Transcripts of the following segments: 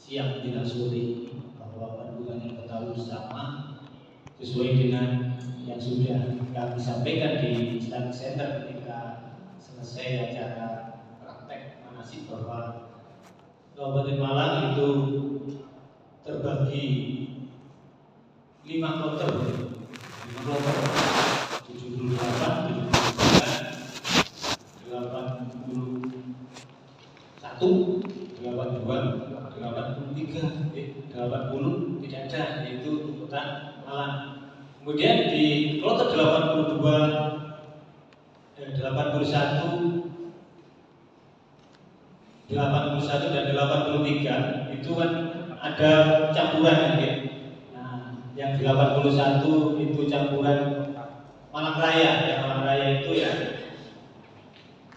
siang tidak sore, bahwa kandungan yang ketahui sama sesuai dengan yang sudah kami sampaikan di Islamic Center ketika selesai acara praktek manasik, bahwa Kabupaten Malang itu terbagi 5 kloter, 78, 79, 81, 82, 83, 80 tidak ada, yaitu Kota Malang. Kemudian di kloter 82, 81, 81 dan 83 itu kan ada campuran ya. Nah, yang 81 itu campuran Malang Raya, ya Malang Raya itu ya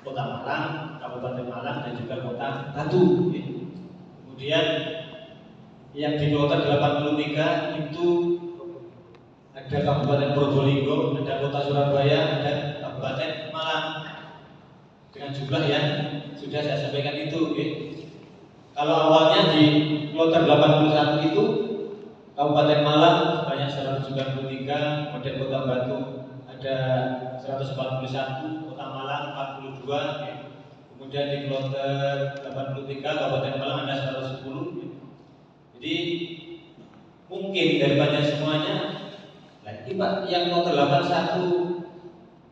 Kota Malang, Kabupaten Malang dan juga Kota Batu. Ya. Kemudian yang di kloter 83 itu ada Kabupaten Probolinggo, ada Kota Surabaya, ada Kabupaten Malang dengan jumlah yang sudah saya sampaikan itu. Ya. Kalau awalnya di kloter 81 itu Kabupaten Malang sebanyak 193, kemudian Kota Batu ada 141, Kota Malang 42, ya. Kemudian di kloter 83 Kabupaten Malang ada 110. Ya. Jadi mungkin daripada semuanya lagi Pak yang kloter 81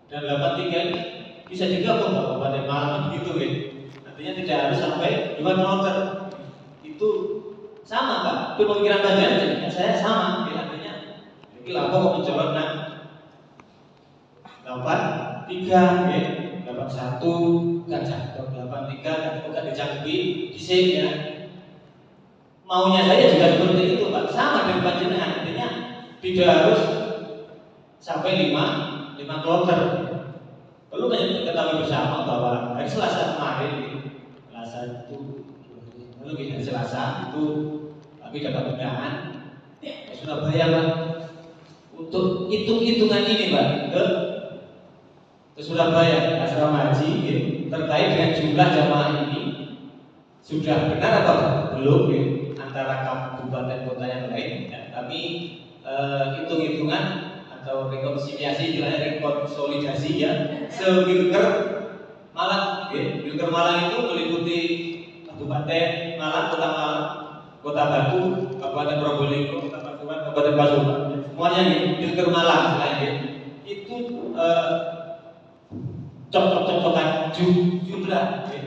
dan 83 ini bisa digabung Kabupaten Malang begitu ya. Artinya tidak harus sampai 2 kloter. Itu sama Pak, pemikiran bagian dengan saya sama ya, artinya ini lapor kok mencolok 83 ya, 81 gajah, 83 dan bukan dicangkupi di sini ya. Maunya saya juga seperti itu Pak, sama dengan panjenengan, artinya tidak harus sampai 5 kloter. Perlu ketahui bersama bahwa hari Selasa kemarin, Selasa itu lalu hari Selasa itu kami dapat undangan Surabaya Pak untuk hitung-hitungan ini Pak ke Surabaya asrama haji ya, terkait dengan jumlah jamaah ini sudah benar apa belum ya, antara kabupaten kota yang lain ya, kami hitung-hitungan atau rekonsiliasi, istilahnya rekonsolidasi ya, se-Wilker Malang ya. Wilker Malang itu meliputi Kabupaten Malang, Kota Malang, Kota Batu, Kabupaten Probolinggo, Kota Pasuruan, Kabupaten Pasuruan, semuanya ya, Wilker Malang ya. Itu cocok-cocokan jumlah ya.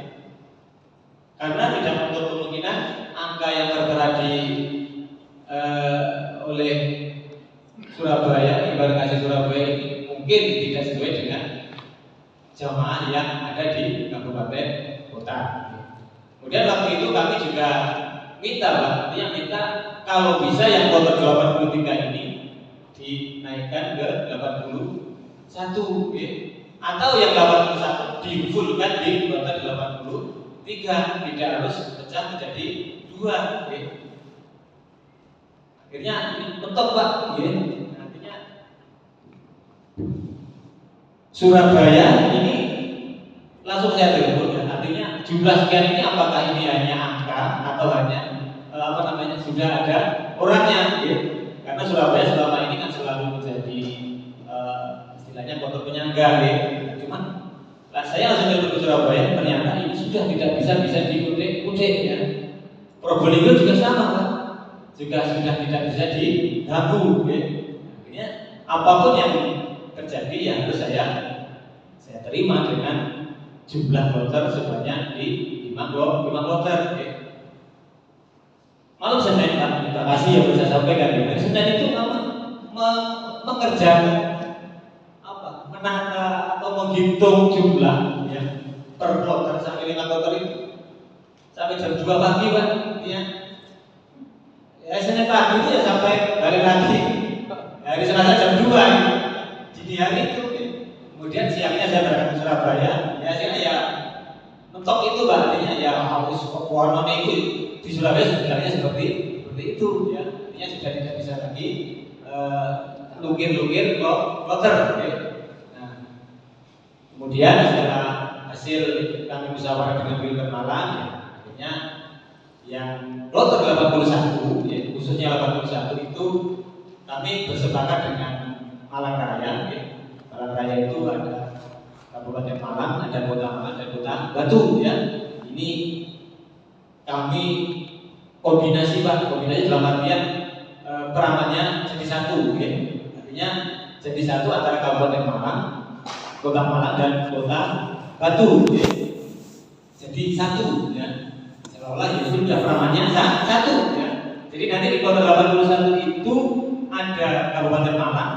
Karena tidak untuk kemungkinan angka yang tertera di oleh Surabaya, embarkasi Surabaya ini mungkin tidak sesuai dengan jamaah yang ada di kabupaten kota. Kemudian waktu itu kami juga minta Pak, minta kalau bisa yang kloter 83 ini dinaikkan ke 81 ya. Atau yang 81 difulkan di kloter 83, tidak harus pecah menjadi 2 ya. Akhirnya mentok Pak ya. Artinya Surabaya ini langsung saya telepon ya. Artinya jumlah sekian ini apakah ini hanya angka atau hanya sudah ada orangnya ya. Karena Surabaya selama ini kan selalu menjadi istilahnya kota penyangga ya. Cuman saya langsung telepon ke Surabaya, ternyata ini sudah tidak bisa diudik ya. Probolinggo juga sama Pak, juga sudah tidak bisa diganggu ya. Akhirnya apapun yang terjadi ya harus saya terima dengan jumlah kloter sebanyak di 5 kloter ya. Malam Senin Pak, terima kasih yang bisa sampaikan ya. Hari Senin itu mengerjakan menata atau menghitung jumlah ya, per kloter sampai 5 kloter itu sampai jam 2 pagi Pak ya. Senin pagi itu ya sampai balik lagi hari Selasa jam 2 ya. Dini hari itu ya. Kemudian siangnya saya berangkat ke Surabaya ya, siangnya ya mentok itu Pak, artinya ya harus warna itu di Surabaya sebenarnya seperti itu ya. Artinya sudah tidak bisa lagi lukir kloter ya. Kemudian setelah hasil kami musyawarah dengan Wilker Malang ya, akhirnya yang kloter 81, ya, khususnya 81 itu kami bersepakat dengan Malang Raya. Ya. Malang Raya itu ada Kabupaten Malang, ada Kota Malang, dan Kota Batu. Ya. Ini kami kombinasi Pak, kombinasi dalam artian peramannya jadi satu. Ya. Artinya jadi satu antara Kabupaten Malang, Kota Malang, dan Kota Batu. Ya. Jadi satu. Ya. Seolah ya sudah peramannya satu. Ya. Jadi nanti di Kota 81 itu ada Kabupaten Malang,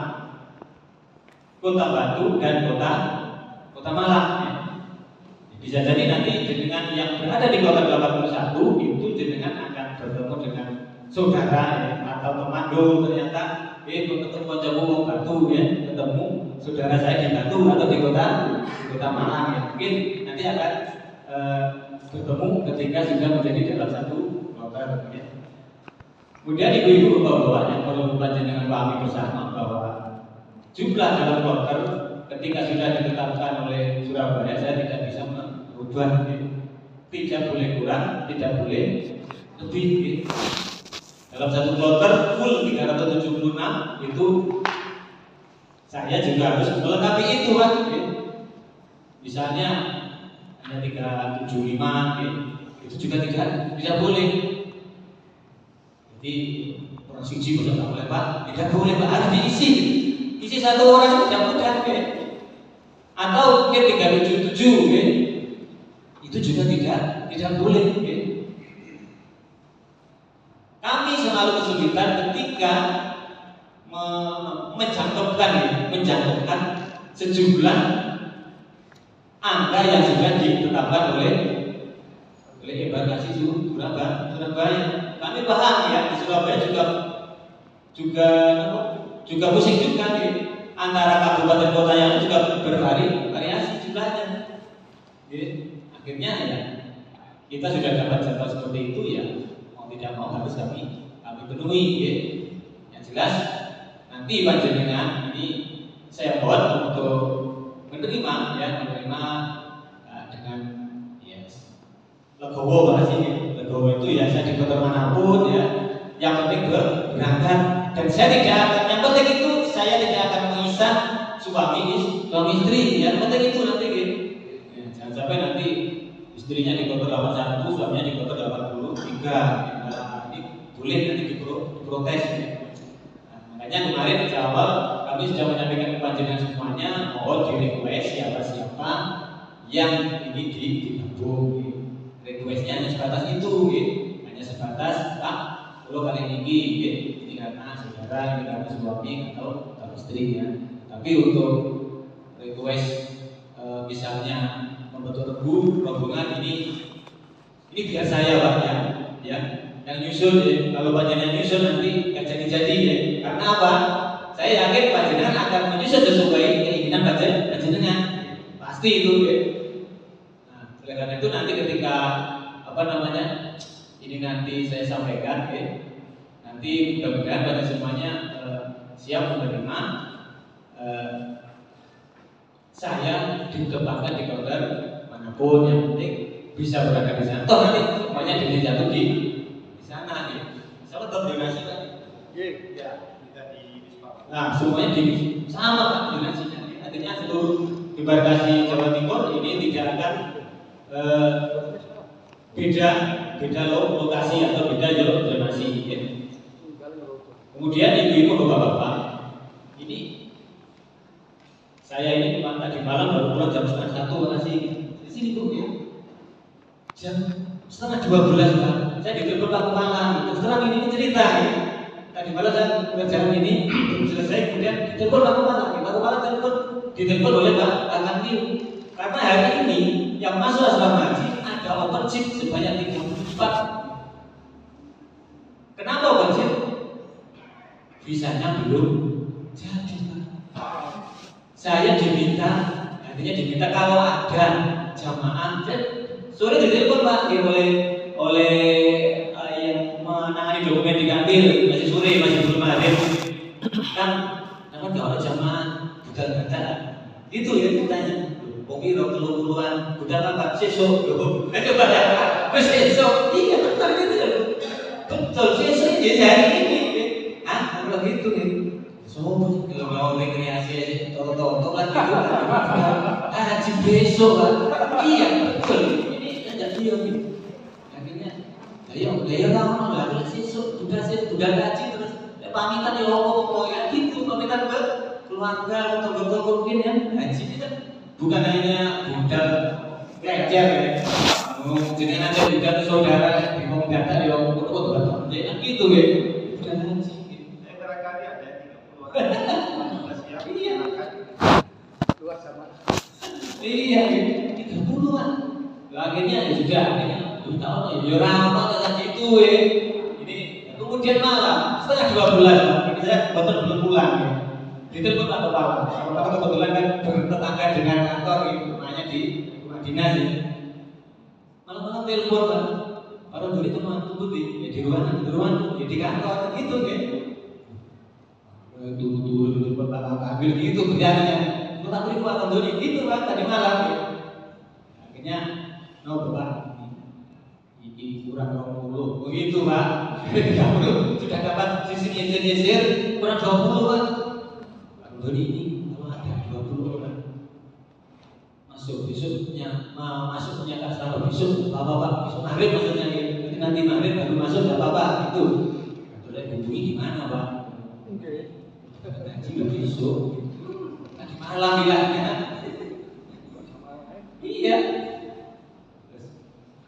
Kota Batu, dan Kota Malang. Ya. Bisa jadi nanti jenengan yang berada di Kota 81 itu jenengan akan bertemu dengan saudara ya, atau temandu ternyata ketemu kancamu wong Batu ya, ketemu saudara saya di Batu atau di Kota Malang ya. Mungkin nanti akan bertemu ketika sudah menjadi dalam satu kloter ya. Kemudian ibu-ibu bapak-bapak yang perlu panjenengan pahami bersama bahwa jumlah dalam kloter ketika sudah ditetapkan oleh Surabaya saya tidak bisa merubah ya. Tidak boleh kurang, tidak boleh lebih ya. Dalam satu kloter full 376 itu saya juga harus melengkapi itu kan ya. Misalnya hanya 375 ya. Itu juga tidak boleh. Jadi orang suci bisa tak boleh Pak, tidak boleh Pak, harus diisi. Isi satu orang tidak mudah ya. Atau mungkin 377 ya. Itu juga tidak boleh ya. Kami selalu kesulitan ketika mencantumkan sejumlah angka yang sudah ditetapkan oleh embarkasi Surabaya. Kami paham ya, di Surabaya juga pusing juga ya. Antara kabupaten kota yang juga bervariasi jumlahnya. Ya. Akhirnya ya kita sudah dapat jadwal seperti itu ya, mau tidak mau harus kami penuhi ya. Yang jelas nanti panjenengan ini saya buat untuk menerima dengan legowo bahasanya. Legowo itu ya saya di kota manapun ya, yang penting berangkat. Dan saya tidak akan, yang penting itu saya tidak akan mengisah suami istri. Yang penting itu nanti gitu. Ya, jangan sampai nanti istrinya di kota 81, suaminya di kota 83. Ini boleh nanti diprotes. Ya. Nah, makanya kemarin di awal kami sudah menyampaikan ke panjenengan semuanya, mohon di request siapa yang ini digabung. Gitu. Requestnya hanya sebatas itu, gitu. Hanya sebatas Pak, kalau kali ini karena saudara, ini karena suami atau istri ya. Tapi untuk request misalnya membentuk rombongan ini biar saya Pak ya, yang nyusun ya. Kalau panjenengan nyusun nanti nggak jadi ya. Karena apa? Saya yakin panjenengan akan menyusun sesuai keinginan panjenengan. Pasti itu ya. Oleh karena itu nanti ketika ini nanti saya sampaikan ya, nanti mudah-mudahan pada semuanya siap menerima saya ditempatkan di kloter manapun, yang penting bisa berangkat di sana. Toh nanti semuanya jatuh di sana ya. Sama toh donasi kan? Iya, kita di Wisma. Nah semuanya sama Pak donasinya. Artinya seluruh embarkasi Jawa Timur ini tidak akan beda lokasi atau beda zonasi ya. Kemudian ibu-ibu bapak-bapak, ini saya ini tadi malam baru pulang jam 11:30 masih di sini Bu ya. Jam 11:30 Pak, saya ditelepon Pak Kepala. Terus terang ini cerita ya. Tadi malam saya kerjaan ini belum selesai, kemudian ditelepon Pak Kepala. Pak Kepala ditelepon oleh Pak Kanti. Karena hari ini yang masuk asrama haji ada open chip sebanyak 34. Kenapa open chip? Visanya belum jadi Pak. Saya artinya diminta kalau ada jamaah. Sore ditelepon Pak oleh yang menangani dokumen di kantil, masih sore, masih belum hadir. Kan kalau ada jamaah budal-budal itu ya ditanya. Kopi rok 30-an, budal apa? Sesok. Coba ya. Sesok. Iya betul gitu. ya hari ini. Kalau gitu nih. So, kalau mau rekreasi aja, toto kan gitu kan. Haji besok kan. Iya, betul. Ini ada dia nih. Akhirnya, ayo kamu lah, terus besok udah haji terus pamitan ya pokoknya gitu, pamitan ke keluarga atau betul mungkin ya. Haji itu kan bukan hanya budal kecer ya. Jadi nanti budal saudara di mau data ya, betul jadi gitu ya. Budal haji. Barangkali ada yang 30-an. Iya. Luas sama. Iya, 30-an. Akhirnya ya sudah, akhirnya tahun ya ramah kata itu ya. Ini kemudian malam setengah 12, ini saya belum pulang ya. Ditelepon Pak Kepala. Kepala kebetulan kan bertetangga dengan kantor itu, rumahnya di rumah dinas ya. Malam-malam telepon Pak. Baru dari teman tuh di ruangan, ya di kantor gitu ya. Tunggu Pak ambil gitu kerjanya. Lu tak beri Pak Doni gitu Pak tadi malam ya. Akhirnya Bapak ini kurang 20 begitu Pak. Sudah dapat sisi nyisir kurang 20 Pak. Doni ini kalau ada 20 orang masuk besoknya masuknya kasar besok Bapak besok maghrib maksudnya nanti maghrib baru masuk enggak apa-apa itu. Boleh hubungi di mana Pak? Haji besok tadi malam bilangnya. Iya.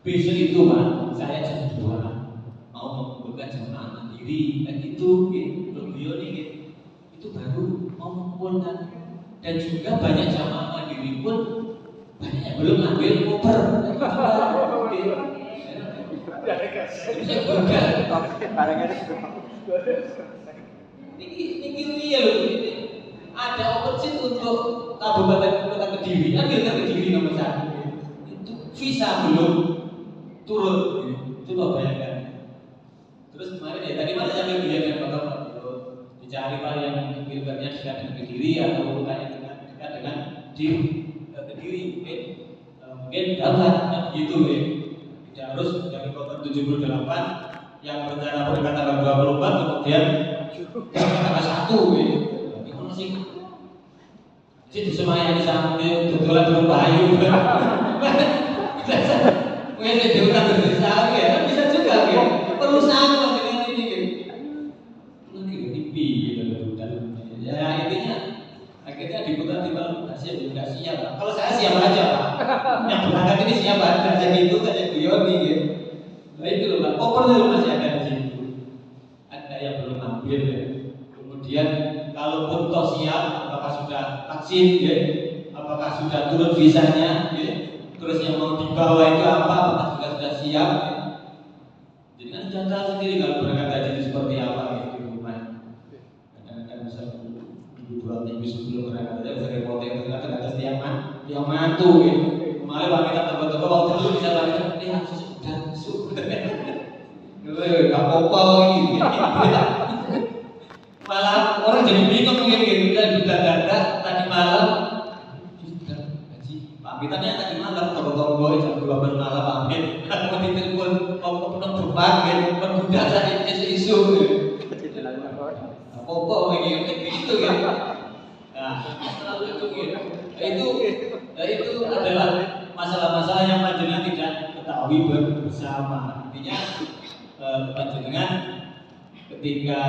Besok itu Pak, saya jam 2 mau mengumpulkan jamaah mandiri dan itu beliau nih itu baru mau mengumpulkan dan juga banyak jamaah mandiri pun banyak yang belum ambil koper. Bisa juga. Ini iya loh ini ada option untuk Kabupaten Kota Kediri, ambil Kediri nomor 1 itu visa belum turun, coba bayangkan. Terus kemarin ya tadi malah sambil bilang dengan Bapak dicari Pak yang pilkadanya dekat dengan Kediri atau kotanya dekat dengan di Kediri, mungkin dapat gitu ya. Tidak harus dari kota 78 yang berencana berangkat tanggal 24 kemudian tanggal 1 ya. Itu masih di Semayang sampai betulan turun bayu. Mungkin dia udah berusaha ya, bisa juga ya. Perusahaan dengan ini gitu. Nanti TV gitu ya intinya akhirnya diputar timbal nggak siap. Kalau saya siap aja Pak. Yang berangkat ini siap aja jadi itu kayak Yoni gitu. Nah itu loh Pak, koper dulu masih ada di situ. Ada yang belum ambil ya. Kemudian kalaupun toh siap, apakah sudah vaksin ya? Apakah sudah turun visanya ya? Terus yang mau dibawa itu apa? Apakah sudah siap? Ya? Jadi kan jangan sendiri kalau berangkat haji itu seperti apa gitu di rumah. Kadang-kadang bisa 2 minggu sebelum berangkat aja bisa repotin ternyata ada setiap mantu gitu. Kemarin wanita tebak-tebak waktu dulu bisa wanita ini harus sudah gak apa-apa ini. Malah orang jadi bingung mungkin gitu dan dada tadi malam sudah haji pamitannya tadi malam tonggo-tonggo jam 12 malam pamit mau ditelepon mau penumpang gitu berbudak saja isu-isu apa-apa gitu gitu. Nah itu adalah masalah-masalah yang panjenengan tidak ketahui bersama. Artinya panjenengan ketika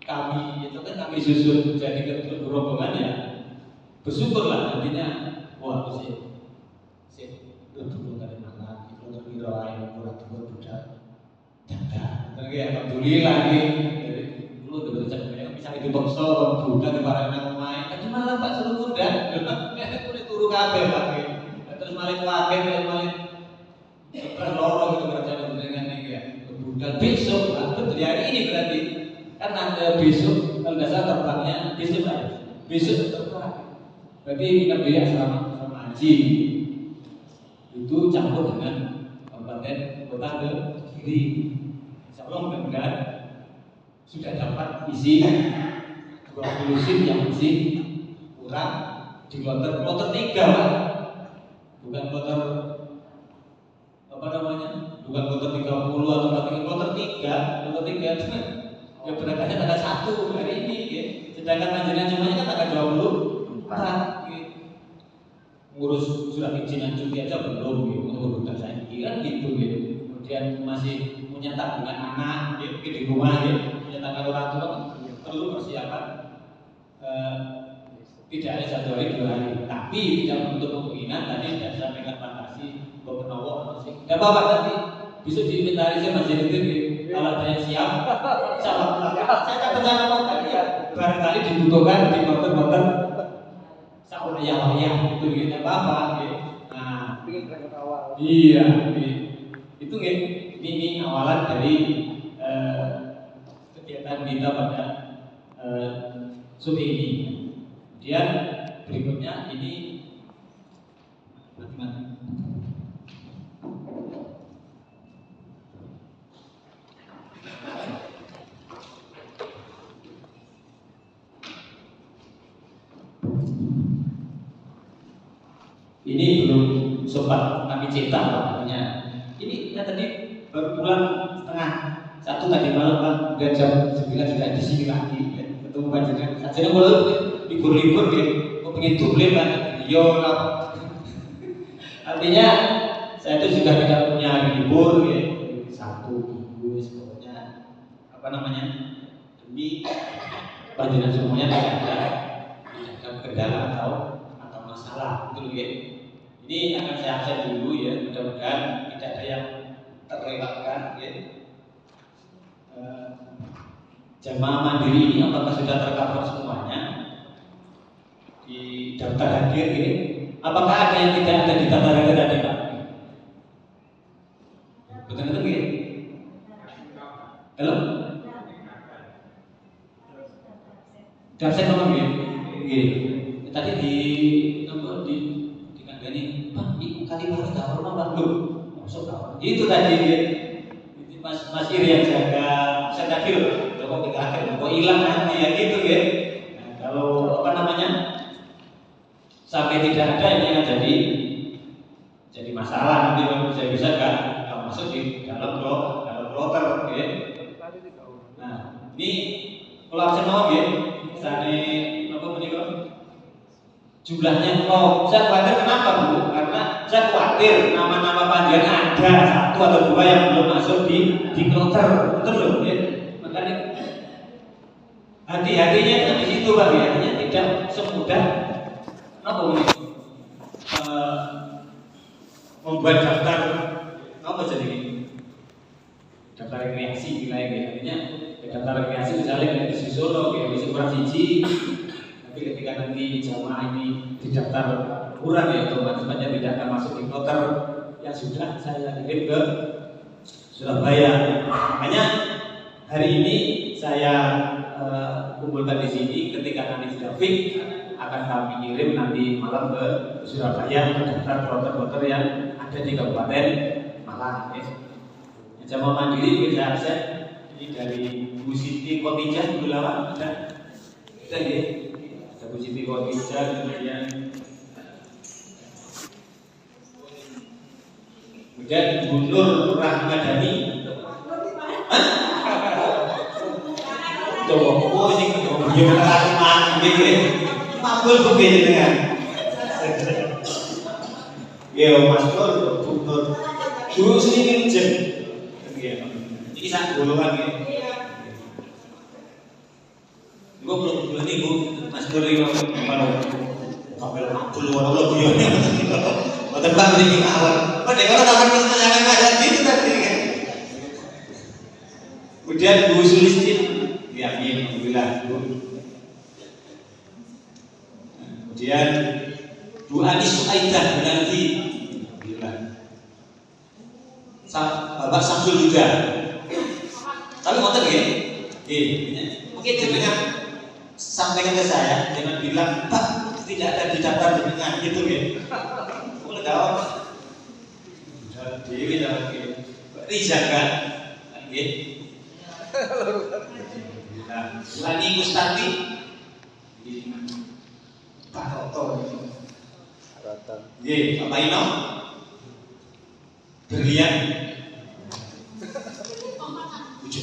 kami itu kan kami susun jadi ketua rombongan ya bersyukurlah artinya wah sih dulu dari mana itu terbirai kurang budak jaga lagi alhamdulillah nih dari dulu udah bercanda bisa itu bangsa budak di barang main tapi malah Pak suruh kuda itu turu kabeh Pak terus malah kaget malah terlorong itu berjalan dengan ini ya dan besok betul hari ini berarti kan ada besok kalau nggak salah terbangnya besok lah besok terbang berarti kita beli asrama haji itu campur dengan kabupaten kota Kediri. Insya Allah mudah-mudahan sudah dapat isi 20 SIM yang masih kurang di kloter 3 Pak bukan kloter bukan kloter 30 atau 35 3 ya berangkatnya tanggal 1 hari ini ya. Sedangkan panjenengan semuanya kan tanggal 24 ya. Ngurus surat izin cuti aja belum ya, untuk urusan saya kan gitu ya. Kemudian masih punya tabungan anak ya, di rumah ya, punya tanggal orang tua perlu persiapan tidak hanya 1 hari 2 hari, tapi tidak menutup kemungkinan tadi sudah sampaikan fantasi beberapa masih tidak apa-apa nanti bisa diinventarisir masih itu kalau ada yang siap saya tak bencana kok tadi ya barangkali dibutuhkan di motor sama ayah itu gitu apa ya. Nah iya itu ya ini awalan dari kegiatan kita pada sore ini. Kemudian berikutnya ini bagaimana? Ini belum sempat kami cetak waktunya. Ini ya tadi baru pulang setengah 1 tadi malam Pak, udah jam 9 sudah di sini lagi ya. Ketemu panjenengan. Sajane mulai libur-libur ya, kok pengen dublin Pak. Yo artinya saya itu sudah tidak punya hari libur ya. 1 minggu pokoknya apa namanya? Demi panjenengan semuanya tidak ada kendala atau masalah gitu ya. Ini akan saya absen dulu ya, mudah-mudahan tidak ada yang terlewatkan ya. Jamaah mandiri ini apakah sudah tercover semuanya di daftar hadir ini? Apakah ada yang tidak ada di daftar hadir tadi Pak? Betul-betul ya? Halo? Absen nomor ya? Tadi di kandani Pak, ibu kali baru nggak pernah Pak belum masuk Pak. Itu tadi Mas Iri yang jaga saya tadi loh, kok kita kok hilang nanti ya gitu ya. Nah, kalau apa namanya sampai tidak ada ini yang jadi masalah nanti kalau saya bisa nggak masuk di dalam kloter ya. Nah ini kalau absen mau ya, misalnya apa menikah jumlahnya saya khawatir kenapa Bu? Karena saya khawatir nama-nama panjang ada 1 atau 2 yang belum masuk di kloter, betul loh ya. Makanya hati-hatinya kan di situ Pak ya, artinya tidak semudah apa ini membuat daftar apa jadi daftar rekreasi wilayah ya. Artinya daftar rekreasi misalnya kayak di Solo kayak di kurang siji. Tapi ketika nanti jamaah ini didaftar kurang ya otomatis banyak tidak akan masuk di kloter yang sudah saya kirim ke Surabaya. Makanya hari ini saya kumpulkan di sini. Ketika nanti sudah fix akan kami kirim nanti malam ke Surabaya mendaftar kloter-kloter yang ada di Kabupaten Malang. Jamaah mandiri bisa absen ini dari Bu Siti Khotijah Bu Lawan ada ya. Bu Siti Khotijah kemudian Bu Nur Rahmadani. Coba, oh ini yang mana ini? Makbul begini dengan. Ya Mas Nur, Bu Nur. Dulu sini jem. Ini sangat golongan ya. Gue belum ini Bu. Mas Nur ini kalau kabel makbul walau buyone mboten Pak mriki mawon. Kok nek ora takon pertanyaan ada gitu tadi kan. Kemudian Bu Sulistin ya alhamdulillah Bu. Kemudian Bu Ani Suaidah nanti alhamdulillah. Bapak Samsul juga. Tapi ngoten nggih. Nggih, mungkin jenengan sampaikan ke saya, jangan bilang Pak tidak ada di daftar jenengan gitu ya. Boleh jawab. Jadi kita Riza kan, nggih. Nah, Lani Gustati, Pak Toto, nggih, Bapak Ino, Berlian,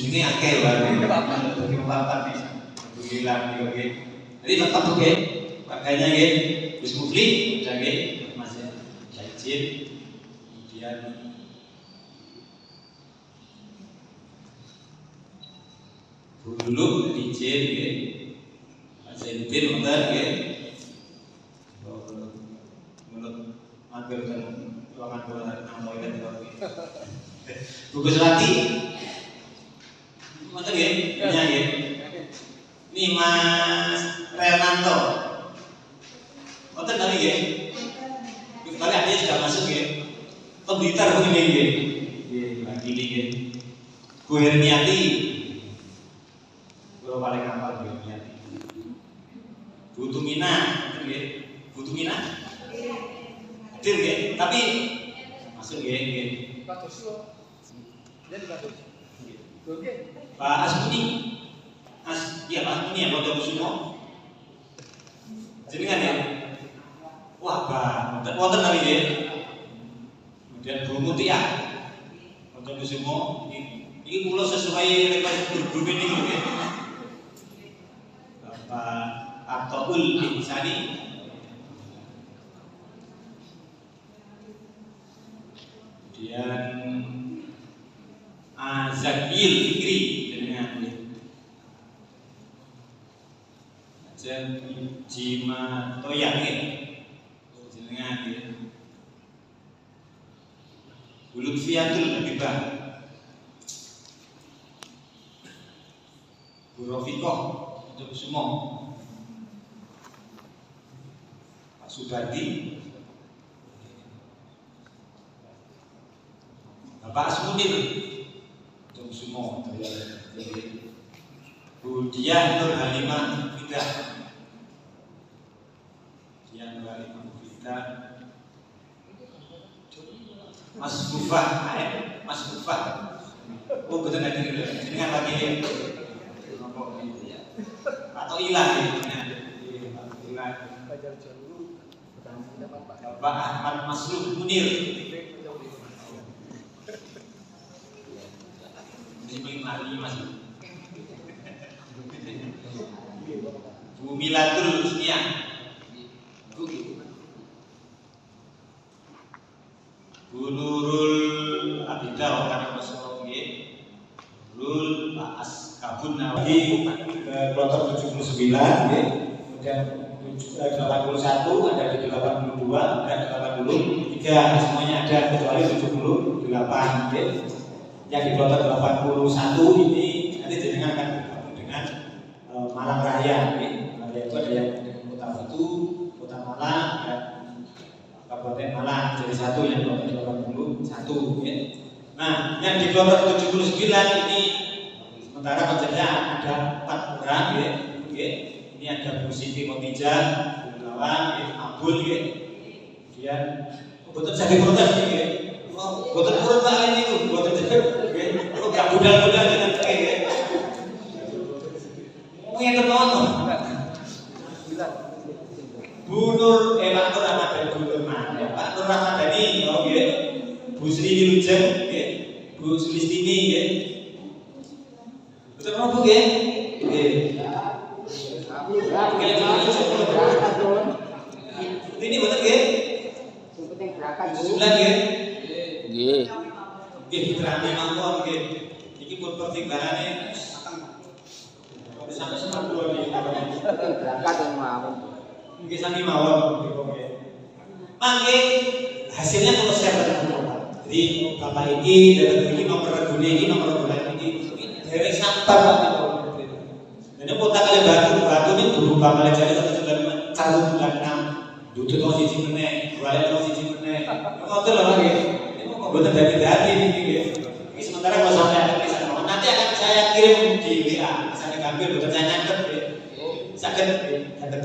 jenenge akeh wae. Dadi papat iki. Alhamdulillah nggih. Jadi tetap nggih. Makanya nggih Gus Mufli udah nggih Mas Jajin. Kemudian Bulu DJ nggih. Mas Zainuddin wonten nggih. Menurut mampir ten ruangan nang toilet nggih. Bu Guswati. Wonten nggih? Iya nggih. Ini Mas Renanto. Wonten tadi nggih. Kali ada sudah masuk nggih. Ke Blitar begini nggih. Nggih, lagi nggih. Bu Herniati. Kulo paling hafal Bu Herniati. Bu Tumina, nggih. Bu Tumina? Hadir nggih, tapi masuk nggih nggih. Pak Tosio. Jadi Pak Tosio. Oke. Pak Asmuni. Iya Pak Asmuni ya Pondok Kusumo. Jenengan ya? Wah, Pak, wonten nami nggih. Kemudian Bu Mutia. Pondok Kusumo. Ini kula sesuai grup ini nggih. Bapak Abdul Ihsani. Kemudian Zakil Fikri dengan Jima Toyang jenengan Lutfiatul Habibah Bu Rofiqoh untuk semua Pak Subardi Bapak Asmunir untuk semua Bu Dian Nur Halimah Fidah Dian Nur Halimah Fidah Mas Gufah Mas Gufah oh betul nanti dengan lagi atau ilah Bapak Ahmad Masruf Munir ini lagi Mas Bu Milatul Husnia Bu Nurul Abidah orang Masruf Nurul Pak Askabun Nawawi kloter 79 kemudian 81 ada di 82 ada 83 semuanya ada kecuali 78 yang di kloter 81 ini nanti jenengan akan bergabung dengan Malang Raya Malang itu ada yang Kota Batu, Kota Malang dan Kabupaten Malang jadi satu yang kloter 81 nah yang di kloter 79 ini sementara konsepnya ada 4 orang ini ada Bu Siti Khotijah, Bu Lawan, Abdul kemudian betul saya diprotes betul urut Pak ini tuh betul kalau gak budal-budal dengan mungkin tertonton Bu Nur Pak Nur Ramadhani Bu Nur Pak Nur Ramadhani Bu Sri Wilujeng Bu Sulistini betul mau Bu ini betul sebulan nggih diterani mangkon nggih iki pun pertimbangannya sampai 90 nggih berangkat mawon nggih sami mawon mangke hasilnya kalau saya bertemu jadi Bapak iki dan iki nomor regune iki nomor regune iki derek sampar Pak ini kota kali batu ini berupa kali jadi 1 bulan 6 duduk kau siji meneh balik kau siji meneh ngoten lho nggih mboten dadi ini sementara kalau sampai ada tulisan nanti akan saya kirim di WA misalnya gambar mboten saya nyatet saged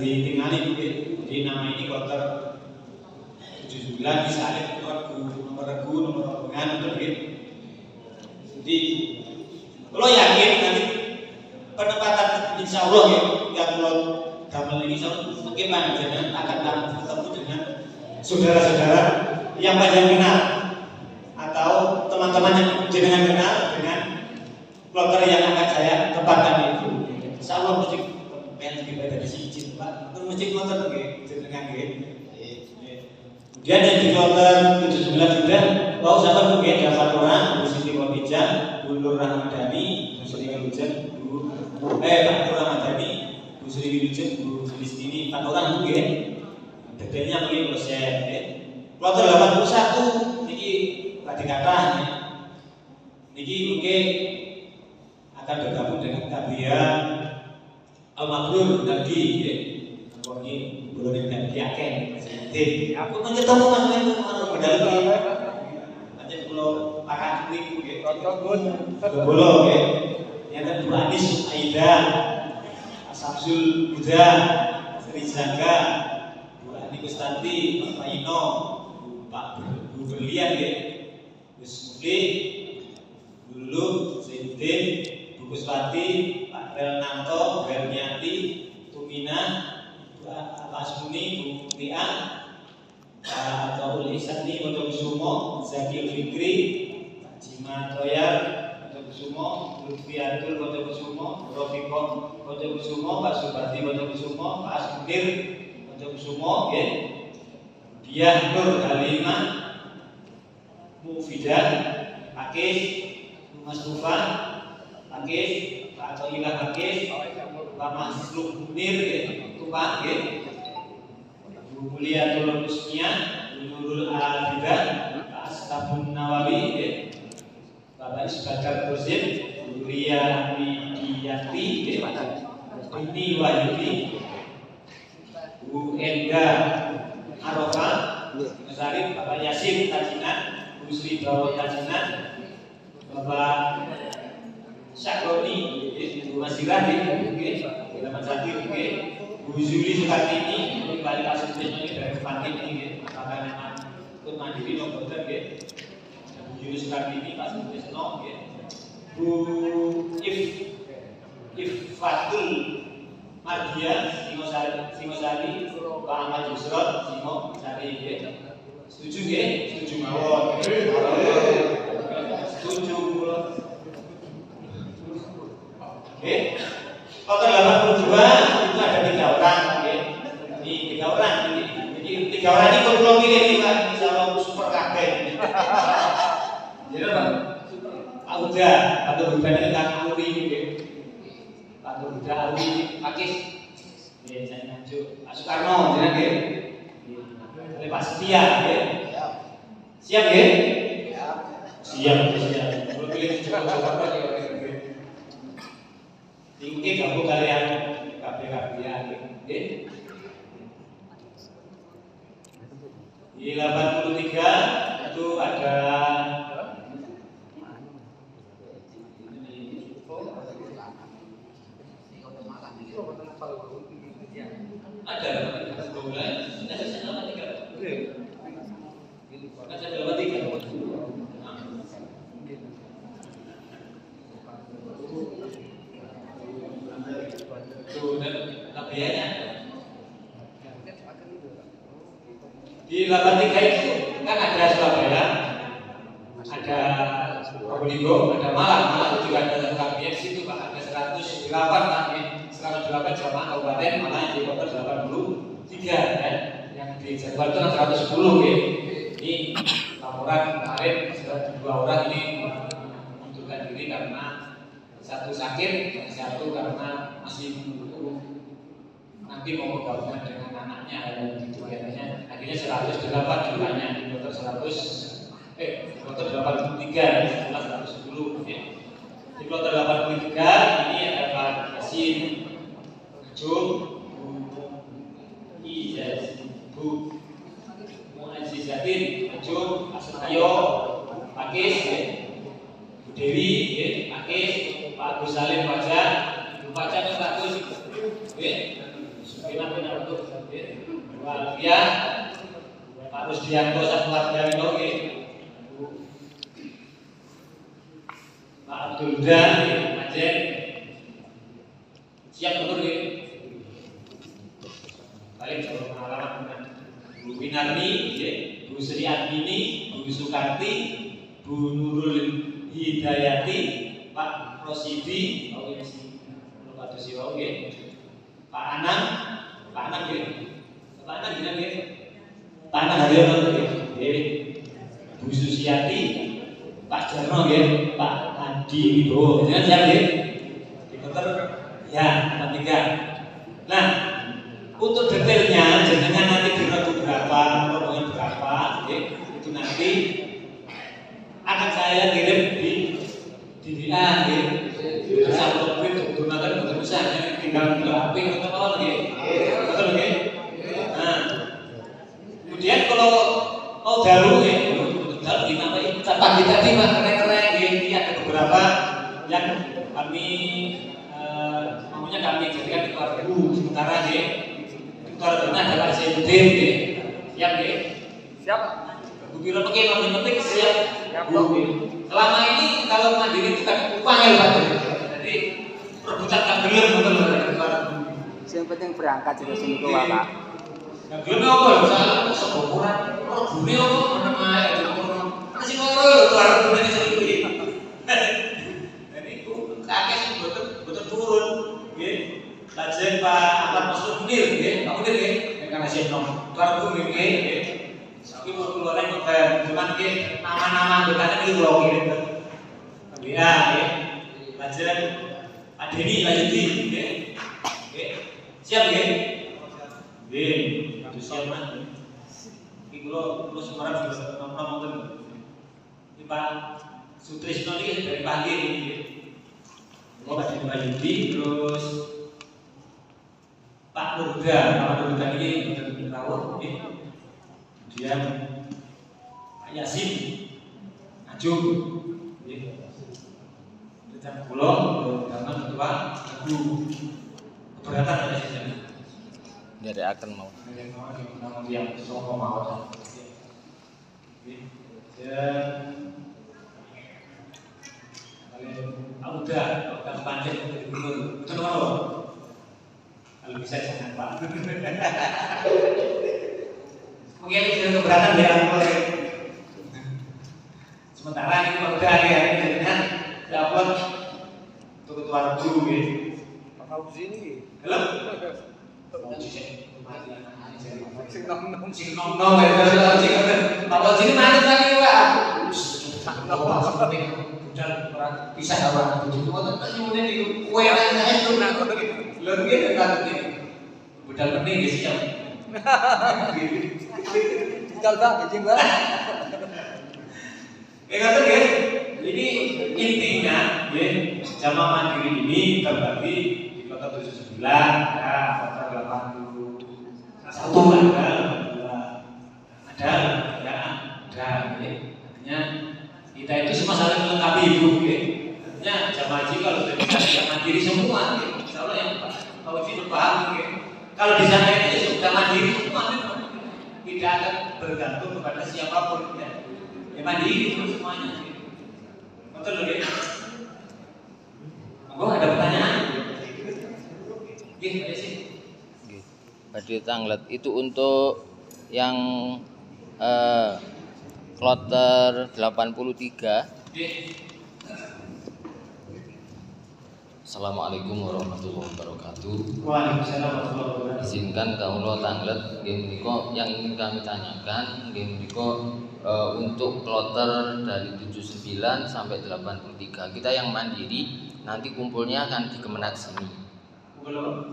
ditingali jadi nama ini kloter 79 misalnya nomor regu nomor rombongan untuk jadi kalau yakin nanti penempatan insya Allah yang kalau gamel ini bagaimana jangan akan bertemu dengan saudara-saudara yang panjang kenal atau teman-teman yang jenengan kenal dengan kloter yang ngecek kloter nggih, jenengan nggih. Kemudian yang di kloter 17 juga, mau sahabat mungkin dapat orang, Bu Siti Khadijah, Bu Nur Rahmadani, Bu Sri Wilujeng, Pak Nur Rahmadani, Bu Sri Wilujeng, Bu Listini, 4 orang mungkin. Detailnya mungkin proses. Kloter 81 niki tadi kata niki mungkin akan bergabung dengan Tabiyah Al-Mabrur Nabi ya. Ini boleh dengan diaken aku ketemu Mas Menu karo medali. Pancen kula pakat niku nggih. Bolo nggih. Yang Bu Anis Aida, Samsul Huda, Sri Zaga, Bu Ani Kustanti, Pak Paino, Pak Bu Berlian nggih. Gus Mufli, Lulu, Zaidin, Bu Kuswati, Pak Relnanto, Berniati, Tumina, Pak Asmuni, Bu Tia, Pak Taul Ihsani, Pondok Sumo, Zakil Fikri, Pak Jima Toyar, Pondok Sumo, Lutfiatul, Pondok Sumo, Rofiqon, Pondok Sumo, Pak Subati, Pondok Sumo, Pak Asmunir, Pondok Sumo, Diah Nur Halimah, Mufidah, Pakis, Mas Mufa, Pakis, Pak Atoilah Pakis, Pak Masluk Munir, Tumpah, Bu Muliatul Husnia, Bu Nurul Al-Bidah, Pak Astabun Nawawi, Bapak Isbadar Kurzim, Bu Ria Widiyati, Ini Wahyudi, Bu Enga Arofah, Masarif, Bapak Yasin Tajinan, Bu Sri Bawo Tajinan, Bapak Syakroni, Bu Masirah, Bapak Zakir, Bu Zuli Sukartini, Bu Balik Kasus ini dari Fatin ini, Bapak Memang Ikut Mandiri Nomor Bu Zuli Sukartini, Pak Sutrisno, Bu Iffatul Mardia, Singosari, Pak Ahmad Yusron, Singosari, setuju nggih? Setuju mawon. Setuju. Oke. Kloter 82 itu ada 3 orang, oke. Ini 3 orang ini. Jadi 3 orang ini kalau pilih ini Pak, insyaallah super kabeh. Jadi Pak, Pak Uda, atau bukannya Kang Uri nggih. Pak Uda Uri Pakis. Nggih, saya lanjut. Pak Soekarno jenengan nggih. Oleh Pak Setia nggih. Siap nggih? Siap. Kalau pilih coba-coba tinggi gabung kalian KPK nggih. Di 83 itu ada di 83 itu kan ada Surabaya, ada Probolinggo, ada Malang juga ada KPM situ Pak, ada 108 Pak, 108 jamaah kabupaten, malah di kota 83 kan, yang di jadwal itu 110 ya. Ini laporan kemarin 2 orang ini mengundurkan diri karena satu sakit, satu karena masih menunggu nanti mau bergabung dengan anaknya dan gitu katanya. Akhirnya 108 jumlahnya di dokter 83 jumlah 110 ya. Di kloter 83 ini ada Pak Yasin Jum, Bu Muazzizatin Jum, Pak Setio Pakis, Bu Dewi Pakis, Pak Agus Salim Fajar, Bu Fajar 100 benar untuk Alfia, Pak Rusdianto satu warga Mino, Pak Abdul Dan Aceh, siap betul ya. Paling jauh pengalaman dengan Bu Winarni, Bu Sri Admini, Bu Sukarti, Bu Nurul Hidayati, Pak Rosidi, Pak Anang ya, Jati, Pak Jarno ya, Pak Adi Wibowo, dengan siapa ya? Di Kotor, ya, 43. Nah, untuk detailnya, jenengan nanti diragu berapa, rombongan berapa, ya, itu nanti akan saya kirim di WA, ya. Satu topik menggunakan bentuk besar, tinggal ke HP atau apa lagi, betul ya? Nah, kemudian kalau mau daru ya, daru dinamai pagi tadi mah keren-keren, ini ada beberapa yang kami namanya kami jadikan di Wargu sementara ya. Utara Tengah adalah SMD ya, siap ya? Siap. Bukiro pakai yang penting siap. Bu. Selama ini kalau mandiri itu kan upah ya Pak. Jadi perebutan tak belum betul. Yang penting berangkat juga sini kok Pak. Yang belum apa? Misalnya seboran, bumi apa? Menang aja. Masih ngoro, keluar bumi di sini. Jadi itu kakek betul turun, ya. Lajeng Pak Ahmad Masud Munir, ya. Pak Munir ya. Yang karena siap keluar bumi, ya. Tapi mau keluaran juga, cuman ke nama-nama anggotanya itu loh gitu. Ya, ya. Lajeng Pak Denny lanjuti, ya. Siap ya? Ya, itu siap mas. Ini kalau sekarang sudah nonton. Ini Pak Sutrisno ini dari pagi ini. Oh Pak Denny lanjuti, terus Pak Nurga ini betul tahu, ya. Kemudian Pak Yasin Ajung Rencana Pulau karena ketua Agu keberatan ada di sana Dari akan mau. yang sokong mau dan udah kan panjang dari gubernur betul kalau bisa jangan Pak. Mungkin itu keberatan ya sementara ini udah ya jadinya dapat untuk ketua Agu ya. Pak Fauzi ini. Halo. Sing nom-nom. Sing nom-nom ya Pak Fauzi ini mana lagi Pak? Budal pisah apa itu kan kemudian di kue lainnya itu lebih dekat budal pening ya siap. Tinggal Bang, izin Bang. Kata ya, ini intinya ya, jamaah mandiri ini terbagi di kota 79, ya, kota 81 ada, ya, artinya kita itu semua saling melengkapi ibu, ya. Artinya jamaah haji kalau sudah dikasih mandiri semua, ya. Insya Allah yang kalau itu paham, ya. Kalau di sana ini sudah mandiri semua, ya. Tidak akan bergantung kepada siapapun, ya. Ya mandiri itu semuanya. Betul loh ya. Monggo ada pertanyaan? Gih, ada sih. Badhe tanglet itu untuk yang kloter 83. Assalamualaikum warahmatullahi wabarakatuh. Waalaikumsalam warahmatullahi wabarakatuh. Izinkan kawula tanglet nggih menika yang ingin kami tanyakan nggih menika untuk kloter dari 79 sampai 83. Kita yang mandiri nanti kumpulnya akan di Kemenak sini.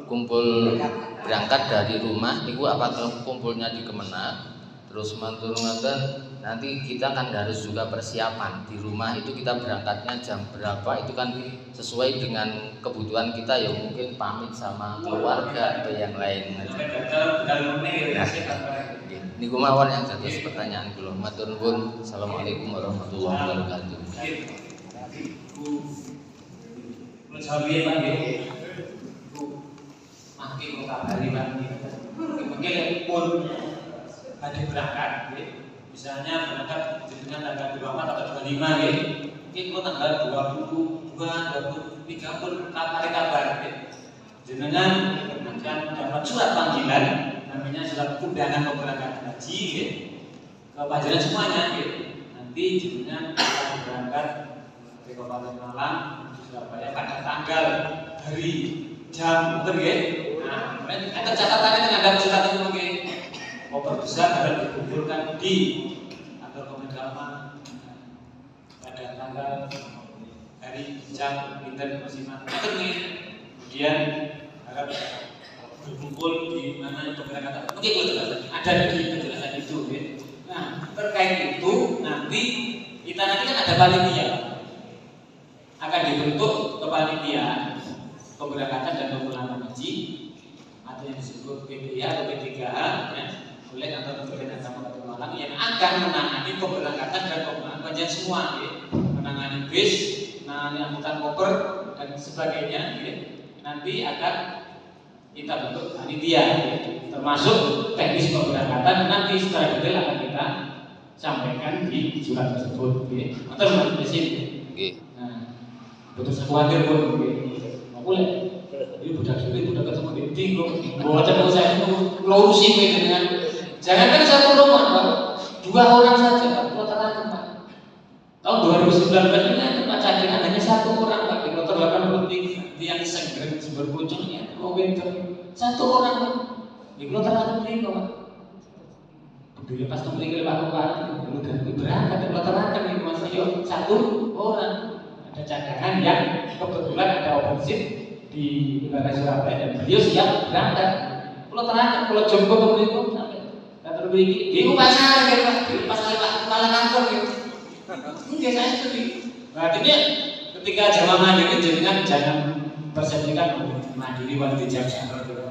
Kumpul berangkat dari rumah niku apakah kumpulnya di Kemenak? Terus mantur ngoten nanti kita kan harus juga persiapan di rumah itu kita berangkatnya jam berapa itu kan sesuai dengan kebutuhan kita ya mungkin pamit sama keluarga atau yang lain. Niku mawon yang dados pertanyaan kula. Matur nuwun. Assalamualaikum warahmatullahi wabarakatuh. Menjawabnya Pak nggih. Mangke kula kabari Pak. Mungkin pun badhe berangkat nggih. Misalnya berangkat dengan tanggal 24 atau 25 nggih. Mungkin kula tanggal 22, 23 pun kabar nggih. Jenengan akan dapat surat panggilan namanya surat undangan keberangkatan haji ya. Ke pelajaran semuanya ya. Nanti jenengan akan berangkat ke Kabupaten Malang menuju Surabaya pada tanggal, hari, jam, betul ya. Nah, ada catatannya dengan surat itu mungkin koper besar harus dikumpulkan di kantor Kementerian Agama ada tanggal, hari, jam, pinter, masing-masing. Kemudian harap berkumpul di mana keberangkatan. Oke, betul, ada di penjelasan itu. Ya. Nah, terkait itu nanti kita nanti kan ada panitia, akan dibentuk kepanitiaan keberangkatan dan pemulangan haji atau yang disebut PPA atau P3H ya, oleh kantor Kementerian Agama Kabupaten Malang yang akan menangani keberangkatan dan pemulangan panjang semua, ya. Menangani bis, menangani angkutan koper dan sebagainya. Ya. Nanti akan kita bentuk panitia, ya. Termasuk teknis keberangkatan nanti secara detail akan kita sampaikan di surat tersebut. Ya. Atau di sini. Nah, betul saya khawatir pun, nggak boleh. Ini budak sulit, budak ketemu di tinggung. Buat saya itu lurusin dengan. Jangankan satu rumah, Pak. 2 orang saja, Pak. Kloter Pak. Tahun 2019 ini tempat cadangan hanya 1 orang, Pak. Di kloter 80 yang segera sumber pucuknya, mau winter 1 orang, Pak. Di kloter 80 Pak. Dulu pas kembali ke Pak Kepala, dulu dari berangkat di kloter 80 Mas Yo, 1 orang. Ada cadangan yang kebetulan ada open di wilayah Surabaya dan beliau siap berangkat. Kalau terangkat, kalau jemput pemerintah sampai kantor begini, di upacara gitu Pak, di pasar Pak kepala kantor gitu. Mungkin saya sedih. Artinya ketika jamaah mandiri jangan persepsikan mandiri waktu jam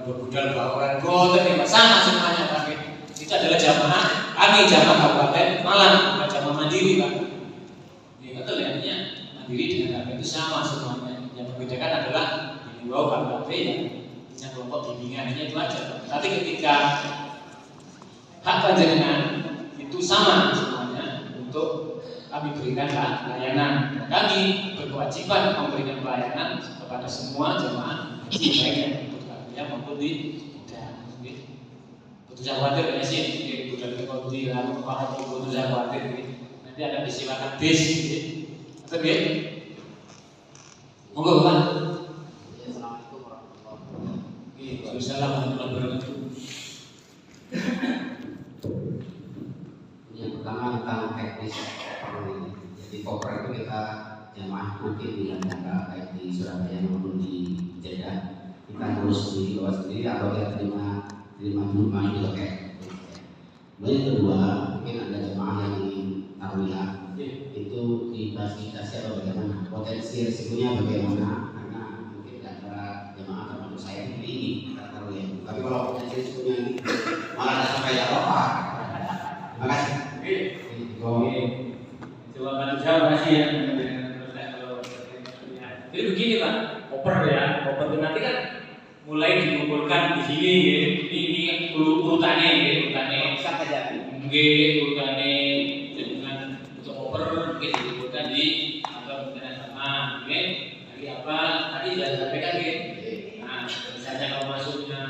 berbudal 2 orang kloter nih Pak, sama semuanya Pak. Itu adalah jamaah kami jamaah Kabupaten Malang, bukan jamaah mandiri Pak. Ya betul ya, artinya mandiri dengan kami itu sama semuanya. Yang membedakan adalah bahwa KKP yang kelompok bimbingannya itu aja. Tapi ketika hak panjenengan itu sama semuanya untuk kami berikan layanan. Kami berkewajiban memberikan pelayanan kepada semua jemaah haji baik yang ikut kami maupun tidak. Betul saya khawatir ya sih, bukan di lalu Pak betul saya khawatir. Nanti akan disilakan bis, betul ya? Monggo Pak. Assalamualaikum warahmatullahi wabarakatuh. Yang pertama tentang teknis. Jadi koper itu kita jamaah mungkin di Jakarta baik di Surabaya maupun di Jeddah kita ngurus sendiri bawa sendiri atau kita terima dulu main di loket. Kemudian yang kedua mungkin ada jamaah yang ingin tarwiyah itu difasilitasi atau bagaimana potensi risikonya bagaimana karena mungkin antara jamaah termasuk saya ini tarwiyah. Tapi kalau potensi risikonya ini malah ada sampai Eropa. Terima kasih. Oke. Coba bantu saya, makasih ya. Jadi begini Pak, koper ya, koper itu nanti kan mulai dikumpulkan di sini ya. Ini urutannya ya, urutannya Sampai jadi. urutannya dengan untuk koper mungkin dikumpulkan di kantor Kementerian Agama. Oke, hari apa? Tadi sudah disampaikan ya. Nah, misalnya kalau masuknya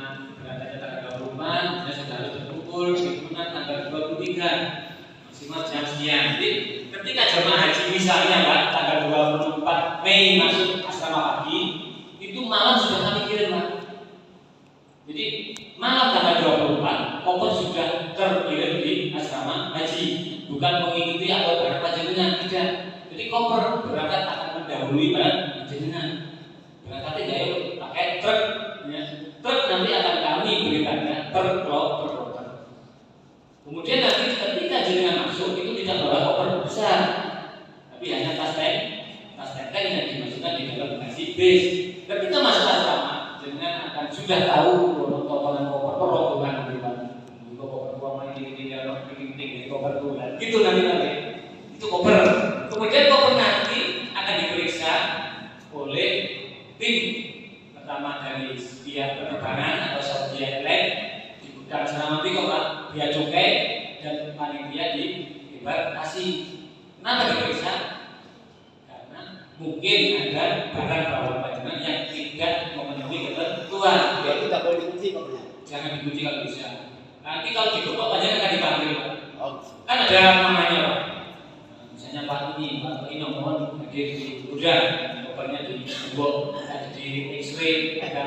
berangkatnya tanggal 24, saya sudah harus berkumpul di Tunan tanggal 23. Maksimal jam sekian. Jadi ketika jemaah haji misalnya Pak tanggal 24 Mei masuk asrama pagi, itu malam sudah kami kirim Pak. Jadi malam tanggal 24 koper sudah terkirim di asrama haji, bukan mengikuti atau berangkat panjenengan tidak. Jadi koper berangkat akan mendahului panjenengan. Berangkatnya gaya pakai truk, ya. Truk nanti akan kami berikannya per kloter. Kemudian nanti ketika jenengan masuk itu tidak bawa koper besar, tapi hanya tas tenteng yang dimasukkan di dalam bagasi bis. Ketika masuk asrama, jenengan akan sudah tahu totalan koper rombongan nanti Pak. Koper uang ini tinggi koper itu, gitu nanti. Itu koper. Kemudian koper nanti akan diperiksa oleh tim pertama dari pihak penerbangan atau pihak lain di gudang asrama nanti Pak. Biaya cukai dan panitia di embarkasi. Kenapa diperiksa? Karena mungkin ada barang bawaan panjenengan yang tidak memenuhi ketentuan. Ya tidak boleh dikunci kopernya. Jangan dikunci kalau bisa. Nanti kalau digembok panjenengan akan dipanggil Pak. Oh. Kan ada namanya Pak. Misalnya Pak ini mohon hadir di gudang, kopernya digembok, ada di X-ray, ada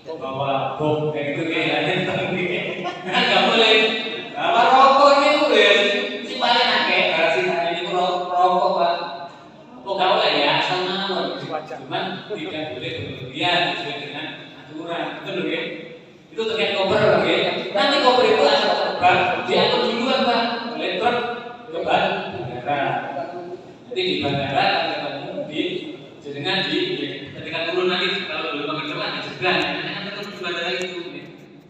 bawa bom kayak gitu kayak kan nggak boleh. Apa rokok ini udah si paling akeh, karena ini rokok Pak. tidak boleh berlebihan sesuai dengan aturan. Betul loh, ya? Itu terkait koper, Pak, ya. Nanti koper itu akan terbang diangkut duluan, Pak, oleh truk ke bandara. Nanti di bandara akan ketemu di jenengan di ketika turun nanti kalau belum pakai depan sebelah, nanti akan ketemu di bandara itu.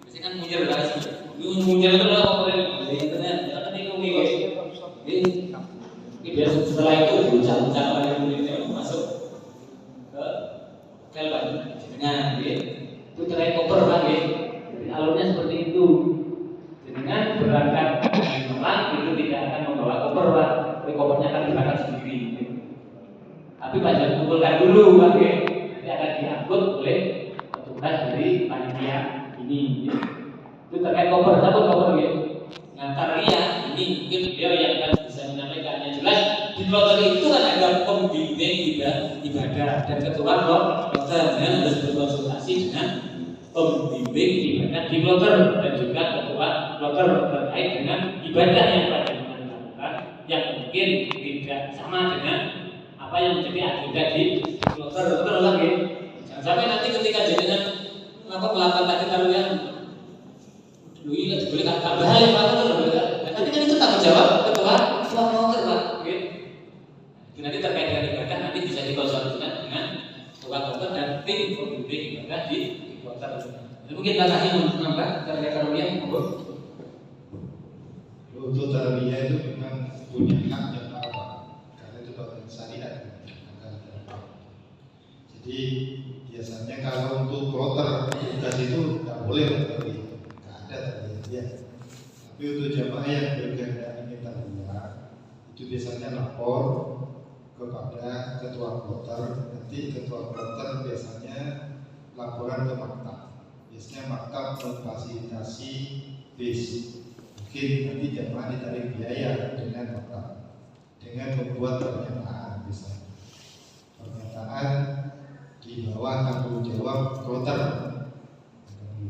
Biasanya kan munyer lah sih. Munyer itu lah koper ini. Internet, jangan bingung nih. Ini biasa setelah itu buncang-buncang yang mulai masuk ke hotel, Pak. Jenengan, ya. Itu terkait koper, Pak, ya. Jadi alurnya seperti itu. Dengan berangkat dari Malang itu tidak akan membawa koper, Pak. Tapi kopernya akan berangkat sendiri. Tapi Pak jangan kumpulkan dulu, Pak, ya. Nanti akan diangkut oleh petugas dari panitia ini. Ya. Itu terkait koper, satu koper, ya. Ngantar Ria ini mungkin beliau yang akan bisa menyampaikan. Yang jelas di kloter itu kan ada pembimbing ibadah dan ketua kloter yang harus berkonsultasi dengan pembimbing ibadah di kloter dan juga ketua kloter terkait dengan ibadah yang pada dilakukan yang mungkin tidak sama dengan apa yang menjadi agenda di kloter. Betul lagi. Jangan sampai nanti ketika jenengan melakukan tadi taruhan lu ini boleh tak bahaya Pak, nanti kan itu tanggung jawab ketua kloter, Pak. Nanti terkait dengan ibadah nanti bisa dikonsultasikan dengan ketua kloter dan tim pembimbing ibadah di kloter. Mungkin tak kasih menambah terkait taruhan, monggo. Untuk tarbiyah itu memang punya hak yang apa? Karena itu bagian syariat. Jadi biasanya kalau untuk kloter tugas itu tidak boleh tarbiyah, nggak ada tarbiyah. Tapi untuk jamaah yang berkehendak ingin tarbiyah itu biasanya lapor kepada ketua kloter. Nanti ketua kloter biasanya laporan ke maktab. Biasanya maktab memfasilitasi bis. Mungkin nanti jamaah ditarik biaya dengan maktab, dengan membuat pernyataan misalnya. Pernyataan di bawah tanggung jawab kloter.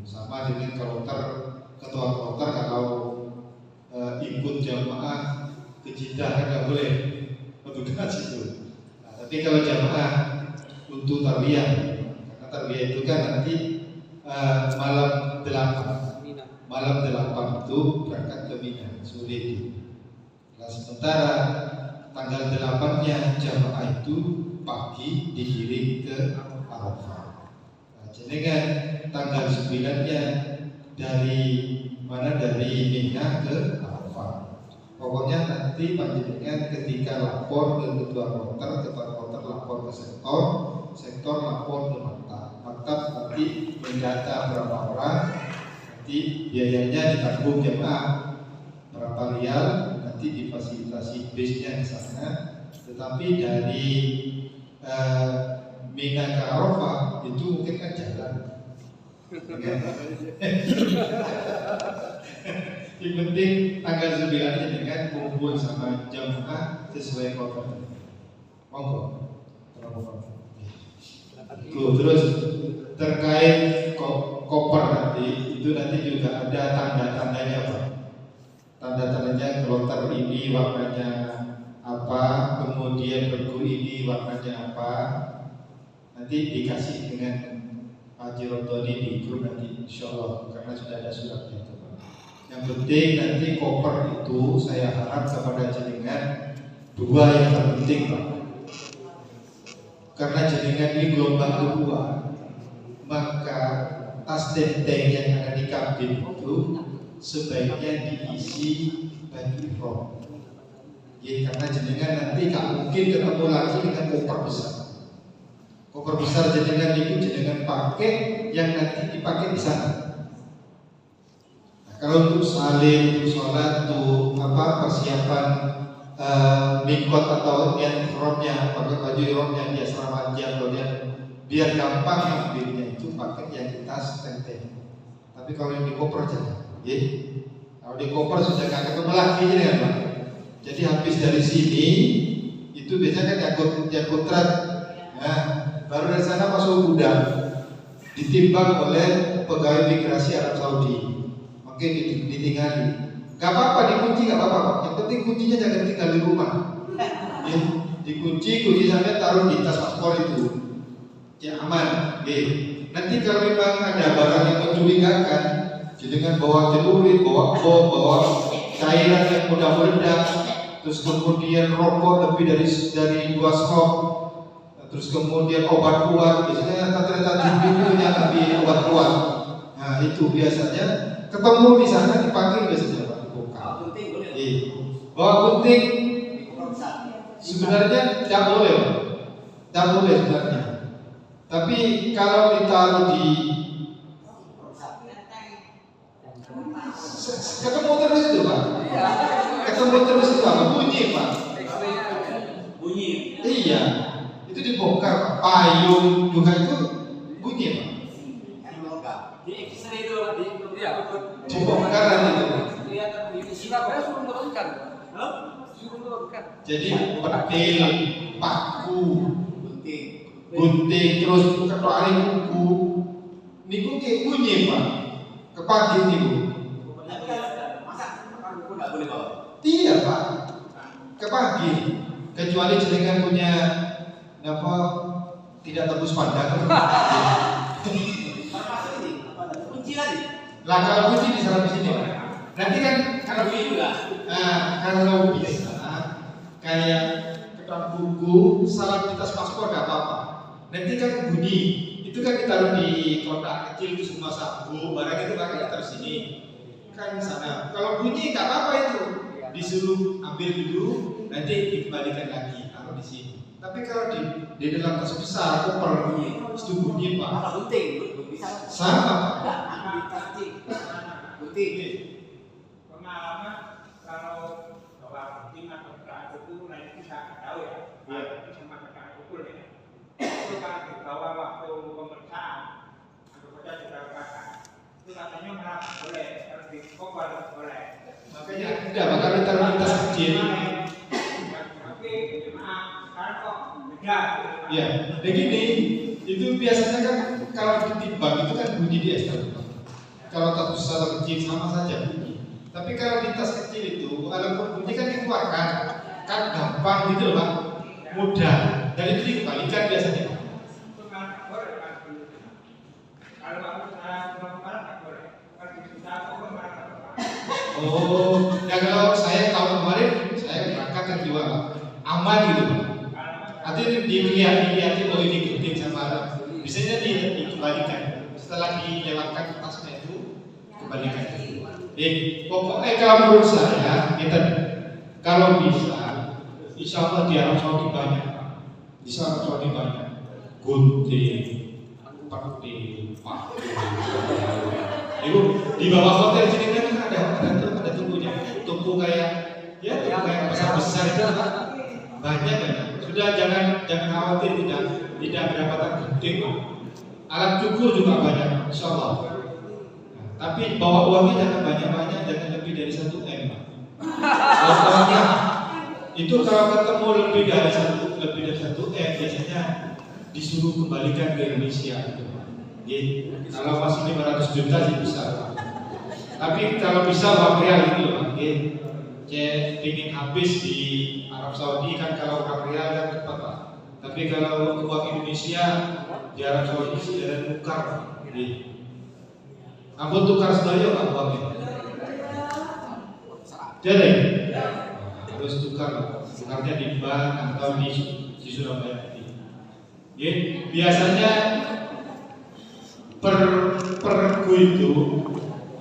Sama dengan kloter, ketua kloter kalau ikut jamaah ke Jeddah kan nggak boleh petugas itu. Nah, tapi kalau jamaah untuk tarbiyah, karena tarbiyah itu kan nanti malam 8 itu berangkat ke Mina sore itu. Nah, sementara tanggal 8-nya jamaah itu pagi dikirim ke Arafah. Nah, jadi kan tanggal 9-nya dari mana, dari Mina ke Arafah. Pokoknya nanti panjenengan ketika lapor ke ketua kloter lapor ke sektor lapor ke maktab nanti mendata berapa orang, nanti biayanya ditanggung jamaah berapa rial, nanti difasilitasi bisnya di sana. Tetapi dari Mina ke Arafah itu mungkin kan jalan. Yang penting tanggal 9-nya dengan kumpul sama jamaah sesuai koper. Monggo. Terus terkait koper nanti itu nanti juga ada tanda-tandanya, Pak. Tanda-tandanya kloter ini warnanya apa, kemudian regu ini warnanya apa. Nanti dikasih dengan Pak Jirotoni di grup nanti, insyaallah, karena sudah ada suratnya itu, Pak. Yang penting nanti koper itu saya harap kepada jenengan dua yang terpenting, Pak. Karena jenengan ini gelombang kedua, maka tas tenteng yang ada di kabin itu sebaiknya diisi baju ihram. Ya, karena jenengan nanti gak mungkin ketemu lagi dengan koper besar. Koper besar jenengan itu jenengan pakai yang nanti dipakai di sana. Nah, kalau untuk salin, untuk sholat, untuk persiapan mikot atau yang ihramnya, pakai baju ihramnya di asrama haji atau biar gampang ambilnya itu pakai yang di tas tenteng. Tapi kalau yang di koper jangan. Ya. Kalau di koper sudah gak ketemu lagi kan, Pak. Jadi habis dari sini itu biasanya kan yang kontrak. Nah, baru dari sana masuk gudang, ditimbang oleh pegawai migrasi Arab Saudi, mungkin ditinggali. Gak apa-apa dikunci, gak apa-apa. Yang penting kuncinya jangan tinggal di rumah. Ya, dikunci sampai taruh di tas paspor itu. ya aman. Nanti kalau memang ada barang yang mencurigakan, dengan bawa celurit, bawa bom, bawa cairan yang mudah meledak, terus kemudian rokok lebih dari 2 skop, terus kemudian obat kuat, biasanya ternyata itu yang ambil obat kuat. Nah itu biasanya ketemu di sana dipanggil biasanya Pak dibongkar. Bawa gunting sebenarnya tidak boleh, tidak boleh sebenarnya. Tapi kalau ditaruh di ketemu terus itu Pak, ketemu terus itu apa? Bunyi Pak. Bunyi. Iya, itu dibongkar Pak. Payung juga itu bunyi Pak. Di X-ray itu Dibongkar nanti itu. kelihatan di Surabaya suruh menurunkan. Jadi petil, paku, gunting, terus ketuane kuku, niku kayak bunyi Pak. Kepagi niku. Iya Pak, kepagi. Kecuali jenengan punya apa tidak tebus pandang. Lah kalau kunci di sana di sini Pak. Nanti kan kalau bisa, kalau bisa kayak ketuan buku, salah di tas paspor nggak apa-apa. Nanti kan bunyi, itu kan ditaruh di kotak kecil itu semua sabu, barang itu pakai taruh sini. Kan sana. Kalau bunyi nggak apa-apa itu, disuruh ambil dulu, nanti dikembalikan lagi taruh di sini. Tapi kalau di dalam tas besar koper itu bunyi Pak. Sama Pak. Pengalaman kalau bawa gunting atau kerak itu naik bisa tahu ya, itu sama kerak ukur ya. Itu kalau dibawa waktu pemeriksaan, anggota juga pakai. Itu katanya malah boleh, harus dikoper boleh. Makanya tidak bakal ditaruh di tas kecil. Tapi maaf, sekarang kok beda. Ya, begini, itu biasanya kan kalau ditimbang itu kan bunyi di estel. Kalau tas besar atau kecil sama saja bunyi. Tapi kalau di tas kecil itu, walaupun bunyi kan dikeluarkan, kan gampang gitu loh Pak, mudah. Dan itu dikembalikan biasanya. Itu kan boleh kan? Kalau aku kemarin tak boleh. Kalau kita aku kemarin tak boleh. Oh, ya kalau saya tahun kemarin saya berangkat ke Jawa Pak, aman gitu Pak. Artinya dilihat oh ini gunting sama biasanya dikembalikan. Setelah dilewatkan tasnya itu kembalikan. Pokoknya kalau menurut saya kita kalau bisa, insya Allah di Arab Saudi banyak, di Arab Saudi banyak gunting, petil, paku. Ibu di bawah hotel sini kan ada tukunya, tuku kayak pasar besar itu banyak. Sudah jangan khawatir tidak mendapatkan gunting Pak. Alat cukur juga banyak, insya Allah. Tapi bawa uangnya jangan banyak-banyak, jangan lebih dari 1 M Pak. Uangnya itu kalau ketemu lebih dari 1 M biasanya disuruh kembalikan ke Indonesia gitu Pak. Kalau masih 500 juta sih bisa Pak. Tapi kalau bisa uang real gitu Pak. Ingin habis di Arab Saudi kan kalau uang real kan cepat Pak. Tapi kalau uang Indonesia di Arab Saudi sudah tukar Pak. Ampun tukar sedaya Pak uangnya. Jadi harus tukar Pak. Tukarnya di bank atau di Surabaya. Biasanya per regu itu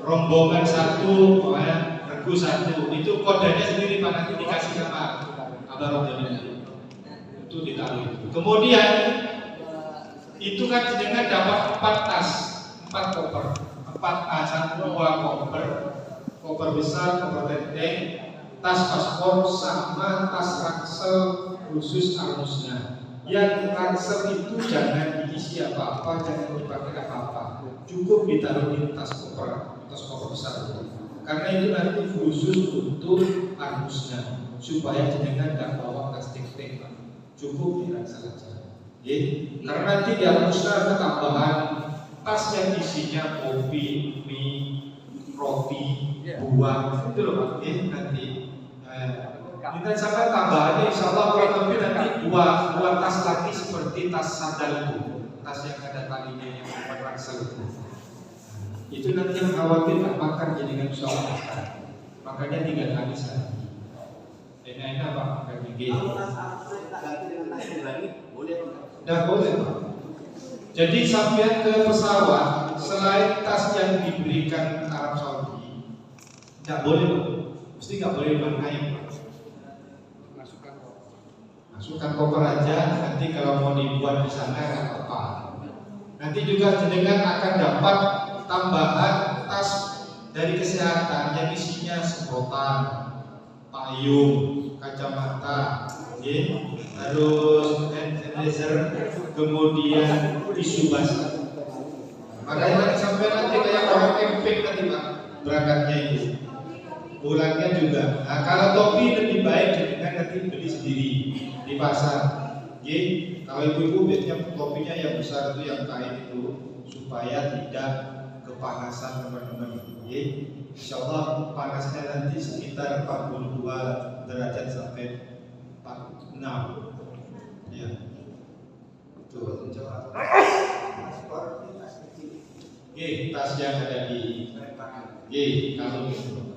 rombongan satu, regu satu itu kodenya sendiri Pak, nanti dikasih sama abang rombongan itu ditaruh. Kemudian itu kan dengan dapat 4 tas, 4 koper. 1, 2 koper besar, koper tenteng, tas paspor sama tas ransel khusus armusnya. Yang ransel itu jangan diisi apa-apa, jangan dipakai apa-apa, cukup ditaruh di tas koper besar itu. Karena itu nanti khusus untuk armusnya, supaya jenengan tidak bawa plastik tank, cukup di ransel saja. Karena nanti di armusnya ada tambahan tas yang isinya kopi, mie, roti, buah, itu loh Pak. Nanti kita sampai tambahannya insya Allah kurang lebih nanti 2 tas lagi seperti tas sandal itu. tas yang ada talinya yang buat ransel. Itu nanti yang khawatir nggak makan jadi nggak bisa makan. Makanya 3 kali sehari. Enak-enak Pak makannya gitu. Kalau tas aku tak ganti dengan tas yang lagi, boleh Pak? Tidak boleh Pak. Jadi sampai ke pesawat, selain tas yang diberikan Arab Saudi, tidak boleh Pak. Mesti nggak boleh pakai Pak. Masukkan koper aja, nanti kalau mau dibuat di sana nggak apa-apa. Nanti juga jenengan akan dapat tambahan tas dari kesehatan yang isinya semprotan, payung, kacamata, terus hand sanitizer, kemudian tisu basah. Makanya nanti sampai nanti kayak orang camping nanti Pak berangkatnya itu. Pulangnya juga. Nah, kalau topi lebih baik jenengan nanti beli sendiri di pasar. Kalau ibu-ibu biasanya topinya yang besar itu yang kain itu supaya tidak kepanasan teman-teman. Insya Allah panasnya nanti sekitar 42 derajat sampai 46. Ya. Itu jawab. Tas yang ada di kalau gitu.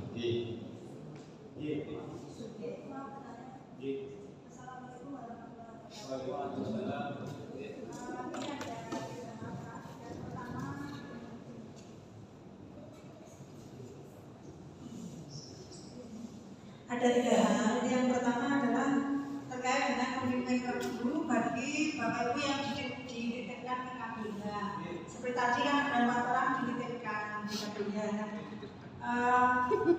Ada 3 hal. Yang pertama adalah terkait dengan komitmen dulu bagi Bapak Ibu yang dititipkan ke KBH. Seperti tadi kan ada 4 orang dititipkan di KBH.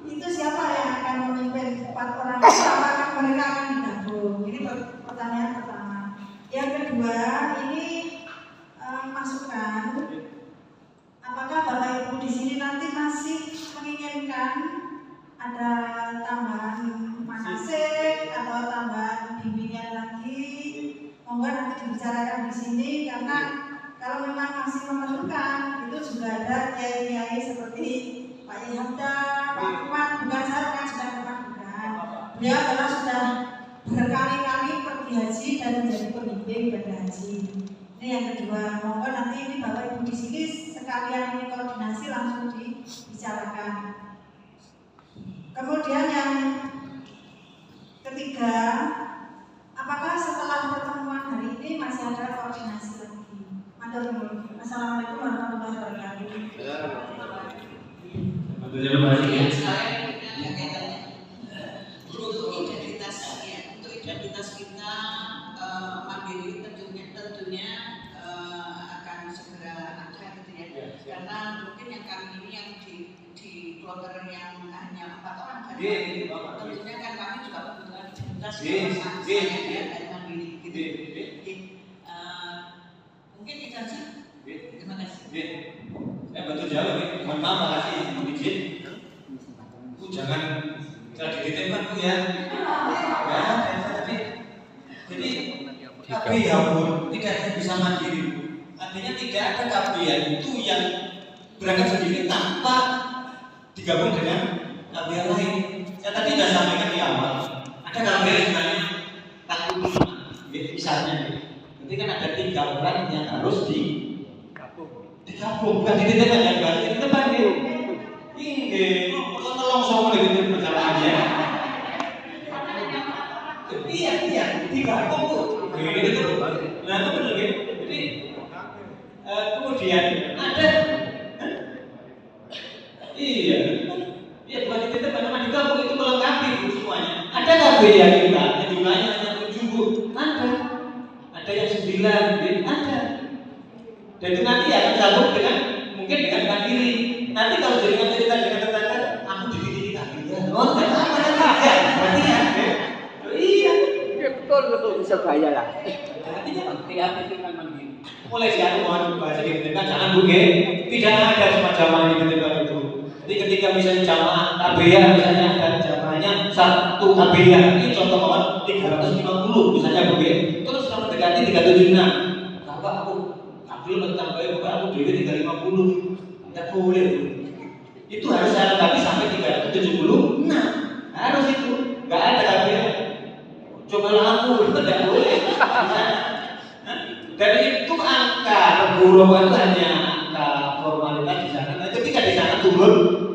Itu siapa yang akan memimpin 4 orang itu? Apakah mereka akan digabung? Ini pertanyaan pertama. Yang kedua, ini masukan. Apakah Bapak Ibu di sini nanti masih menginginkan ada tambahan manasik atau tambahan bimbingan lagi? Monggo nanti dibicarakan di sini karena kalau memang masih memerlukan itu juga ada kiai-kiai seperti Pak Yahda, Pak Kuat, bukan saya kan sudah pernah bukan. Beliau adalah sudah berkali-kali pergi haji dan menjadi pembimbing ibadah haji. Ini yang kedua, monggo nanti ini Bapak Ibu di sini sekalian ini koordinasi langsung dibicarakan. Kemudian yang ketiga, apakah setelah pertemuan hari ini masih ada koordinasi lagi? Assalamualaikum warahmatullahi wabarakatuh. Untuk identitas kita mandiri tentunya akan segera ada gitu ya. Karena mungkin yang kami ini yang di kloter yang hanya 4 orang kan, tentunya kan kami juga membutuhkan identitas dari mandiri gitu. Mungkin itu aja. Terima kasih. Saya bantu jawab, mohon maaf, makasih izin. Jangan dititipkan Bu ya. Jadi KBH pun tidak ada bisa mandiri. Artinya tidak ada KBH itu yang berangkat sendiri tanpa digabung dengan KBH lain. Saya tadi sudah sampaikan di awal, ada KBH yang namanya takut misalnya. Berarti kan ada 3 orang yang harus digabung, bukan dititipkan yang baru dititipkan itu. Ini tolong semua dititip berjamaahnya. Iya, digabung tuh. Nah itu benar gitu. Jadi kemudian ada, bukan dititipkan, cuma digabung itu melengkapi semuanya. Ada KBH kita yang jumlahnya hanya 7 Bu, ada yang 9, ada. Dan itu nanti akan gabung dengan mungkin dengan mandiri. Nanti kalau jaringan cerita dengan tetangga, aku diri KBH. Oh, apa nanti? Berarti ya. Iya. Betul bisa bahaya lah. Artinya dengan mandiri. Mulai sekarang mohon bahasa dititipkan jangan Bu, tidak ada semacam dititipkan itu. Jadi ketika misalnya jamaah KBH misalnya ada jamaahnya 1 KBH, ini contoh kawan 350 misalnya Bu, terus sudah mendekati 376. Bapak aku belum tambah bukan aku dewi 350, tidak boleh. Itu harus saya lengkapi sampai 370. Nah, harus itu. Nggak ada KBH. Coba aku tidak boleh. Dan itu angka perguruan itu hanya angka formalitas di sana. Nah, ketika di sana turun,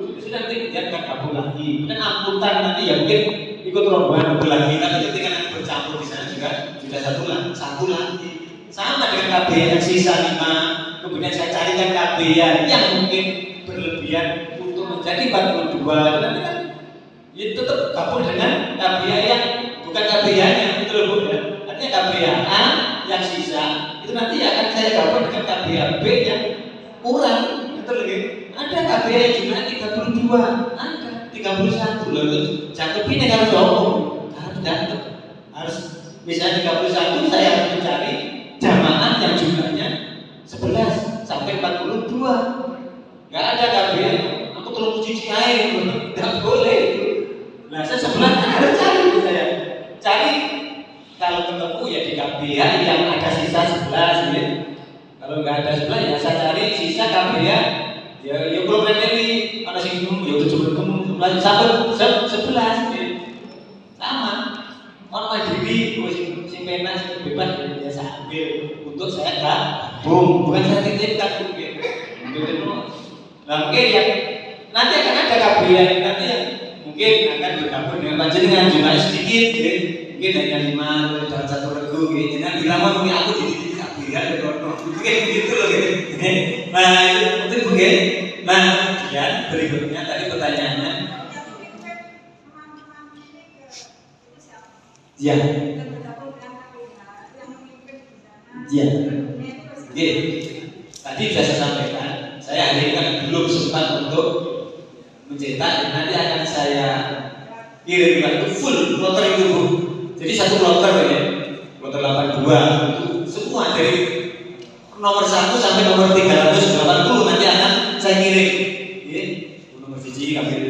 itu sudah nanti menjadikan gabung lagi. Dan angkutan nanti ya mungkin ikut rombongan lagi. Tapi ketika nanti bercampur di sana juga sudah satu lagi. Sama dengan KBR yang sisa 5. Kemudian saya carikan KBR yang mungkin berlebihan untuk menjadi 42. Nanti kan itu tetap gabung dengan KBR yang bukan KBR-nya, itu loh Bu ya. Artinya KBR A yang sisa itu nanti akan saya gabung dengan KBR B yang kurang, itu lagi. Ada KBR yang jumlahnya 32, ada 31 loh. Jatuh ini harus harus jatuh. Harus misalnya 31 saya harus mencari jamaah yang jumlahnya 11 sampai 42. Nggak ada KBR. Aku terlalu cuci air, nggak boleh. Nah saya sebelah harus cari kalau ketemu ya di KBR yang ada sisa 11 gitu. Kalau nggak ada 11 ya saya cari sisa KBR ya belum ini ada sing ya udah coba 11 sampai 11 gitu. Sama orang mandiri sing pena sing bebas ya saya ambil untuk saya gabung, bukan saya titipkan gitu. Nah mungkin yang nanti akan ada KBR nanti yang mungkin akan bergabung dengan panjenengan jumlahnya sedikit, gitu. Mungkin hanya 5 dalam 1 regu, gitu. Jangan bilang mungkin aku di KBR, mungkin gitu loh, gitu. Nah itu mungkin. Nah kemudian berikutnya tadi pertanyaannya, ya, ya, oke. Tadi sudah saya sampaikan, saya hari ini kan belum sempat untuk mencetak, nanti akan saya kirim lagi full kloter itu Bu. Jadi satu kloter ya, kloter 82 itu semua dari nomor 1 sampai nomor 380 nanti akan saya kirim. Nomor 1 ambil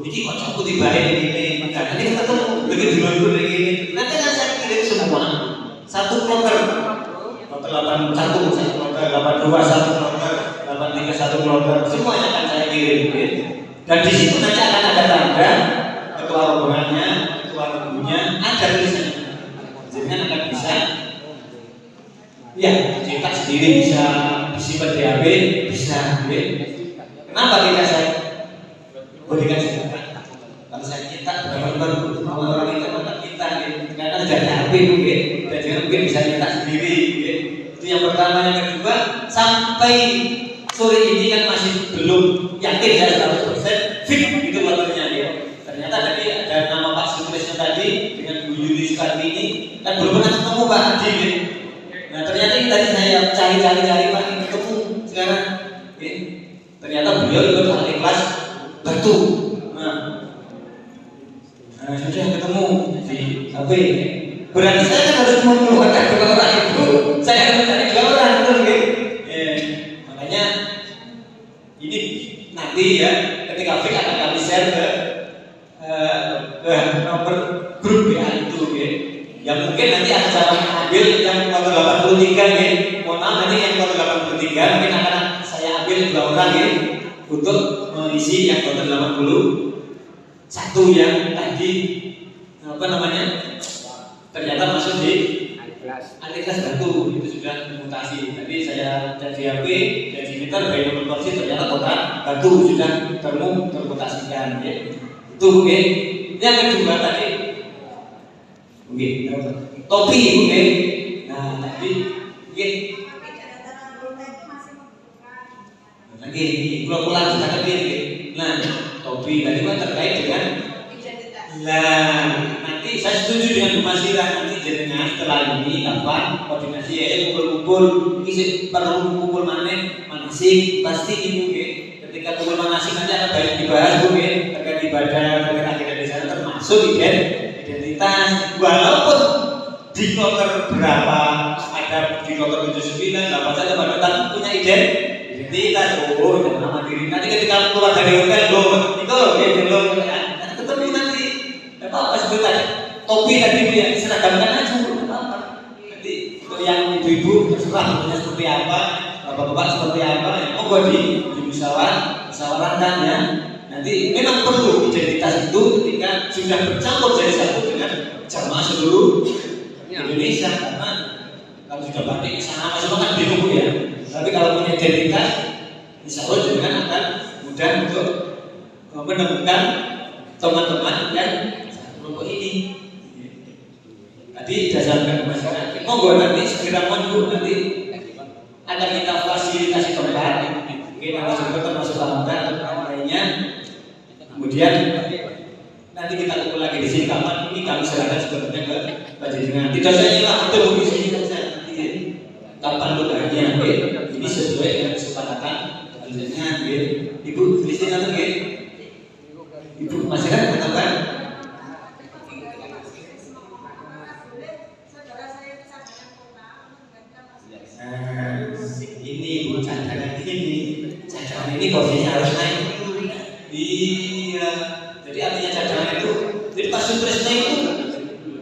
ini kok aku tiba-tiba ini, nanti kita tuh lebih dulu ini. Nanti akan saya kirim semua satu kloter. Kloter 81, satu kloter 82, satu kloter 83, satu kloter, semuanya akan saya kirim. Dan di situ nanti akan ada tanda ketua rombongannya, ketua regunya, ada tulisannya. Jadi akan bisa, ya cetak sendiri bisa, disimpan di HP bisa. Kenapa tidak saya berikan senjata? Kalau saya cetak baru orang itu kontak kita, karena sudah ada HP mungkin, dan jangan mungkin bisa cetak sendiri. Itu yang pertama. Yang kedua, sampai sore ini kan masih belum yakin ya 100% fit itu waktunya ya. Ternyata tadi ada nama Pak Sutrisno tadi dengan Bu Yuli Sukartini kan belum pernah ketemu Pak Adi ya. Nah ternyata ini tadi saya cari Pak ini ketemu sekarang ya. Ternyata beliau ikut hal ikhlas Batu. Nah sudah ketemu di HP. Berarti saya kan harus mengeluarkan 2 orang itu. Saya harus mencari 2 orang itu ya. Makanya ini nanti ya ketika Fik akan kami share ke nomor grup WA itu ya. Yang mungkin nanti akan saya ambil yang kloter 83 ya. Mohon maaf nanti yang kloter 83 mungkin akan saya ambil 2 orang ya untuk mengisi yang kloter 81 yang tadi apa namanya ternyata masuk di Aliklas Batu itu sudah mutasi. Tadi saya cek di HP, cek di meter, bayi nomor kursi ternyata kota Batu sudah termutasikan. Ya. Itu oke. Yang kedua tadi, oke, topi oke. Nah tadi, oke. Lagi, pulang sudah kebir. Nah topi tadi kan terkait dengan identitas. Nah nanti saya setuju dengan Bu Masira nanti jenengan setelah ini kapan koordinasi ya kumpul-kumpul ini perlu kumpul mana sih pasti ini mungkin ketika kumpul mana sih nanti akan banyak dibahas mungkin terkait ibadah terkait akhirnya di sana termasuk identitas walaupun di kloter berapa ada di kloter 79 apa saja pada tetap punya identitas jangan mandiri nanti ketika keluar dari hotel lo ketemu nanti apa sebentar topi tadi dia diseragamkan aja apa nanti untuk yang ibu-ibu terserah punya seperti apa bapak-bapak seperti apa ya monggo di musyawarahkan ya nanti memang perlu identitas itu ketika sudah bercampur jadi satu dengan jamaah seluruh Indonesia karena kalau sudah ada batik sama semua kan bingung Bu ya. Tapi kalau punya identitas, insya Allah jenengan akan mudah untuk menemukan teman-teman yang kelompok ini. Tadi sudah sampaikan ke masyarakat. Monggo nanti segera monggo nanti akan kita fasilitasi tempat. Mungkin masuk termasuk bangunan dan lainnya. Kemudian nanti kita kumpul lagi di sini kapan ini kami serahkan sebenarnya ke panjenengan. Tidak saja lah untuk di sini saja nanti kapan lukanya. Ini sesuai dengan kesepakatan panjenengan. Ibu Christine atau Ibu masih kan katakan? Ini Bu cadangan ini posisinya harus naik. Iya. Jadi artinya cadangan itu, jadi pas Sutresna itu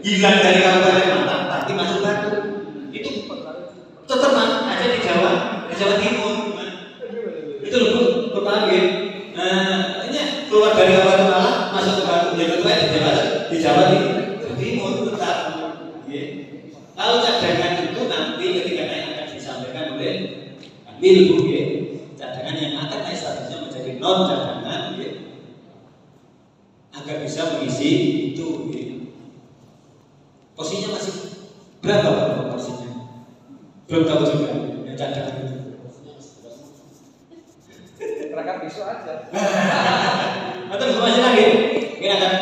hilang dari Kabupaten Malang, tapi masuk Batu. Itu tetap aja di Jawa Timur. Itu loh Bu, berpanggil. Artinya keluar dari Kabupaten Malang, masuk ke Batu, yang kedua di Jawa Timur tetap. Kalau cadangan itu nanti ketika naik akan disampaikan oleh Ambil Bu, cadangan yang akan naik statusnya menjadi non cadangan, agar bisa mengisi itu. Porsinya masih berapa porsinya? Belum tahu juga yang cadangan itu. Berangkat besok aja. Atau masih lagi? Kira kan?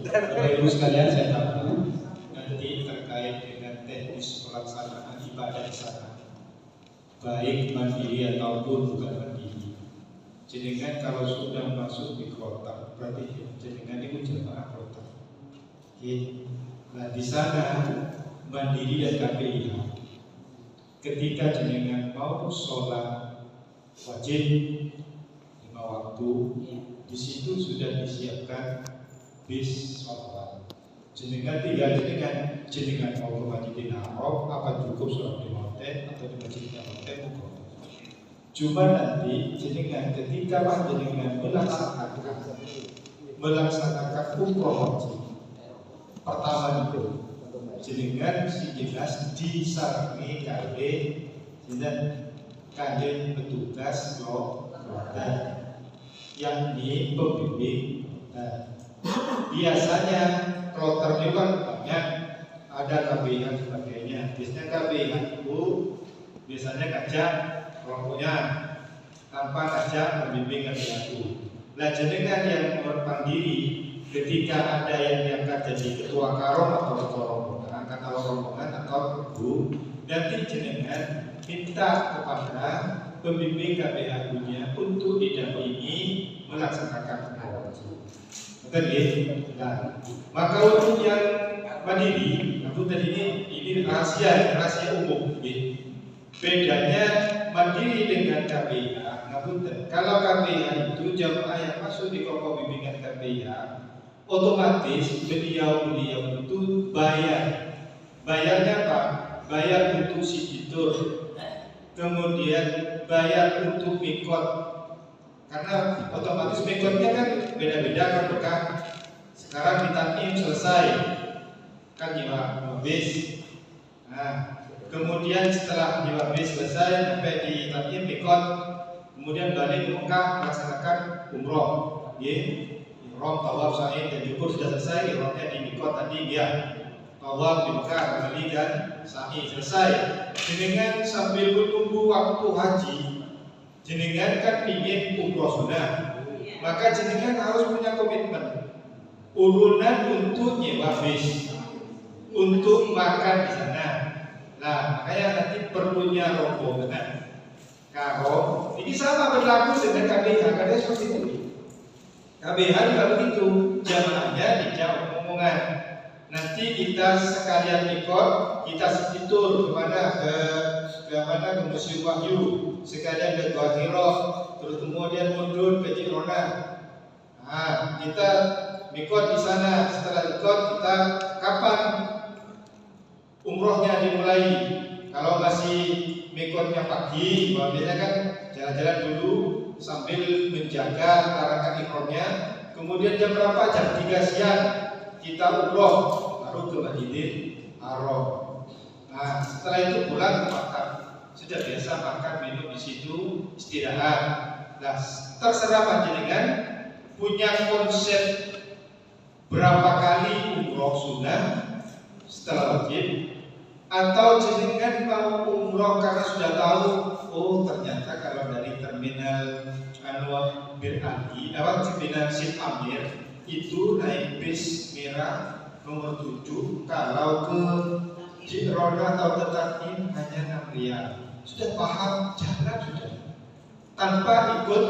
Bapak Ibu sekalian, saya tahu nanti terkait dengan teknis pelaksanaan ibadah di sana, baik mandiri ataupun bukan mandiri. Jenengan kalau sudah masuk di kloter, berarti jenengan itu jemaah kloter. Nah di sana mandiri dan KPIH, ketika jenengan mau sholat wajib 5 waktu, di situ sudah disiapkan bis sholat. Jenengan tinggal jenengan mau ke Masjidil Haram, apa cukup sholat di hotel atau di Masjidil Haram? Cuma nanti jenengan ketika jenengan melaksanakan umroh haji pertama itu, jenengan si jelas disarangi kalian petugas kloter, yakni pembimbing. Biasanya kloter itu kan banyak, ada KBH dan sebagainya. Biasanya KBH itu biasanya ngajak kelompoknya tanpa ngajak membimbing KBH. Nah jenengan yang merupakan diri ketika ada yang diangkat jadi ketua karom atau ketua rombongan, kata rombongan atau guru, nanti jenengan minta kepada pembimbing KBH-nya untuk didampingi melaksanakan nah, maka untuk yang mandiri, aku tadi ini rahasia umum. Bedanya mandiri dengan KBH. Kalau KBH itu jamaah yang masuk di kelompok bimbingan KBH, otomatis beliau itu bayar. Bayarnya apa? Bayar untuk sigitur, kemudian bayar untuk mikot. Karena otomatis mikotnya kan beda-beda kan. Sekarang kita selesai kan nyewa bis. Nah, kemudian setelah nyewa bis selesai sampai di Tatim mikot, kemudian balik ke Mekah melaksanakan umroh. Ihram, tawaf, sa'i dan syukur sudah selesai. Ihramnya di mikot tadi tawaf di Mekah, kembali dan sa'i selesai. Jenengan sambil menunggu waktu haji, jenengan kan ingin umroh sunnah, maka jenengan harus punya komitmen urunan untuk nyewa bis, untuk makan di sana. Nah, makanya nanti perlunya rombongan. Kalau ini sama berlaku dengan KBH, karena seperti itu. KBH juga begitu, jamaahnya dijawab omongan. Nanti kita sekalian ikut, kita sekitur kemana ke Museum Wahyu, sekalian ke Gua Hiro, terus kemudian mundur ke Jirona. Nah, kita ikut di sana. Setelah ikut kita kapan umrohnya dimulai? Kalau masih mikotnya pagi, biasanya kan jalan-jalan dulu sambil menjaga larangan ikhramnya. Kemudian jam berapa? Jam 3 siang kita umroh baru ke Masjidil Haram. Nah, setelah itu pulang ke makam. Sudah biasa makan minum di situ, istirahat. Nah, terserah panjenengan punya konsep berapa kali umroh sunnah setelah wajib, atau jenengan mau umroh karena sudah tahu, oh ternyata kalau dari terminal Bir Ali, terminal Sip Amir itu naik bis merah nomor 7, kalau ke Jirona atau ke Takin hanya 6 rial. Sudah paham jalan sudah, tanpa ikut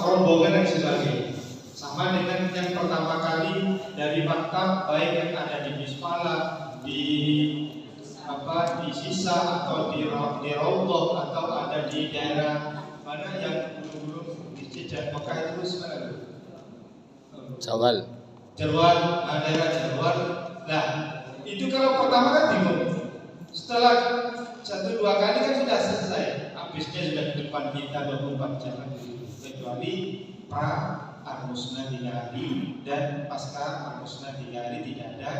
rombongan yang sebagainya. Sama dengan yang pertama kali dari maktab, baik yang ada di Bismillah, di Sisa atau di Raudhah, atau ada di daerah mana yang belum di Jeddah Mekah itu mana dulu? Jawal. Jarwal, daerah Jarwal. Nah, itu kalau pertama kan bingung. Setelah 1-2 kali kan sudah selesai. Habisnya sudah di depan kita 24 jam, kecuali pra Al-Musnah 3 hari dan pasca Al-Musnah 3 hari tidak ada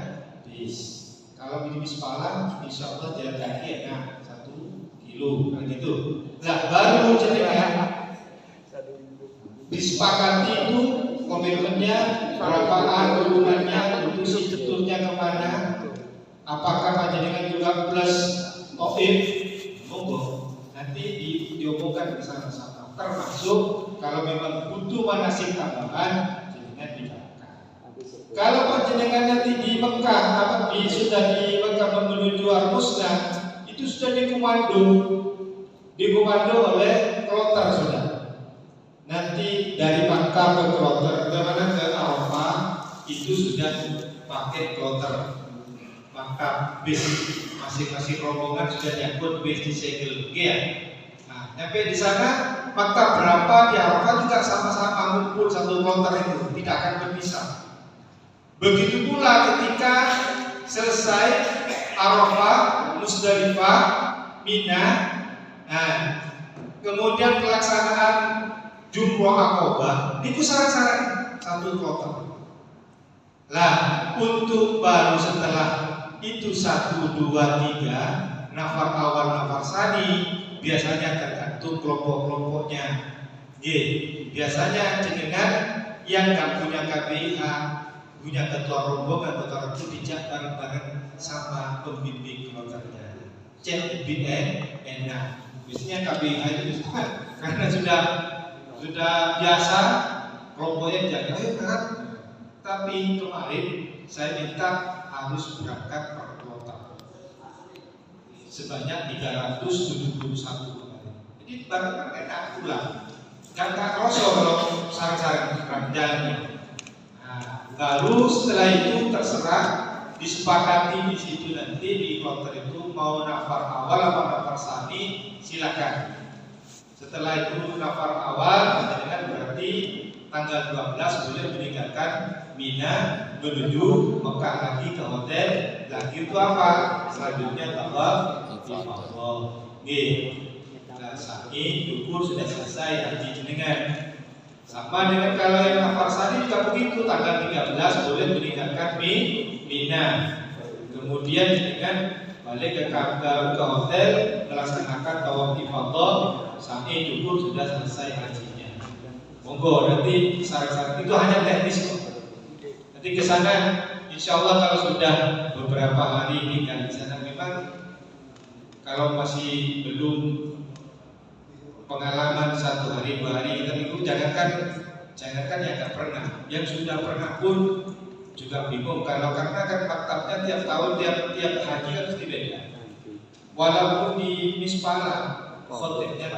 bis. Kalau di Bismillah, insya Allah jalan kaki enak 1 kilo kan gitu. Nah, baru jenengan disepakati itu komitmennya berapaan, hubungannya, untuk si ceturnya kemana, apakah panjenengan juga plus OIF, monggo nanti diomongkan bersama-sama, termasuk kalau memang butuh manasik tambahan jenengan dilakukan. Kalau panjenengan nanti di Mekah, sudah di Mekah menuju Al-Musnah, itu sudah dikomando oleh kloter sudah. Nanti dari Makkah ke kloter, kemana ke Arafah, itu sudah pakai kloter Makkah, bis masing-masing rombongan sudah nyangkut bis di segel, ya. Nah, sampai di sana Makkah berapa, di Arafah juga sama-sama ngumpul satu kloter itu, tidak akan berpisah. Begitu pula ketika selesai Arafah, Musdalifah, Mina, nah, kemudian pelaksanaan Jumroh Aqobah, itu syarat-syarat satu kloter. Lah, untuk baru setelah itu 1, 2, 3 nafar awal, nafar sani, biasanya tergantung kelompok-kelompoknya. Biasanya jenengan yang nggak punya KPIH, punya ketua rombongan, ketua itu dijak bareng-bareng sama pembimbing kloternya. Cek lebih enak. Biasanya KPIH itu karena sudah biasa kelompoknya jaga kan. Tapi kemarin saya minta harus berangkat per kloter sebanyak 371 kemarin. Jadi barang enak pulang. Dan tak kroso kalau sarang-sarang jalannya. Nah, baru setelah itu terserah disepakati di situ nanti di kloter itu mau nafar awal atau nafar sani, silakan. Setelah itu nafar awal dengan berarti tanggal 12 boleh meninggalkan Mina menuju Mekah lagi ke hotel. Lagi itu apa? Selanjutnya tawaf ifadah. Nah, sa'i dukur sudah selesai haji jenengan. Sama dengan kalau yang nafar sani juga begitu, tanggal 13 boleh meninggalkan Mina. Kemudian jenengan balik ke hotel melaksanakan tawaf ifadah, sa'i dukur sudah selesai hajinya. Monggo nanti syarat-syarat itu hanya teknis kok. Nanti ke sana insya Allah kalau sudah beberapa hari tinggal di sana, memang kalau masih belum pengalaman 1 hari 2 hari kita minggu, jangankan yang nggak pernah, yang sudah pernah pun juga bingung karena kan maktabnya tiap tahun tiap haji kan mesti beda. Walaupun di Mispalah hotelnya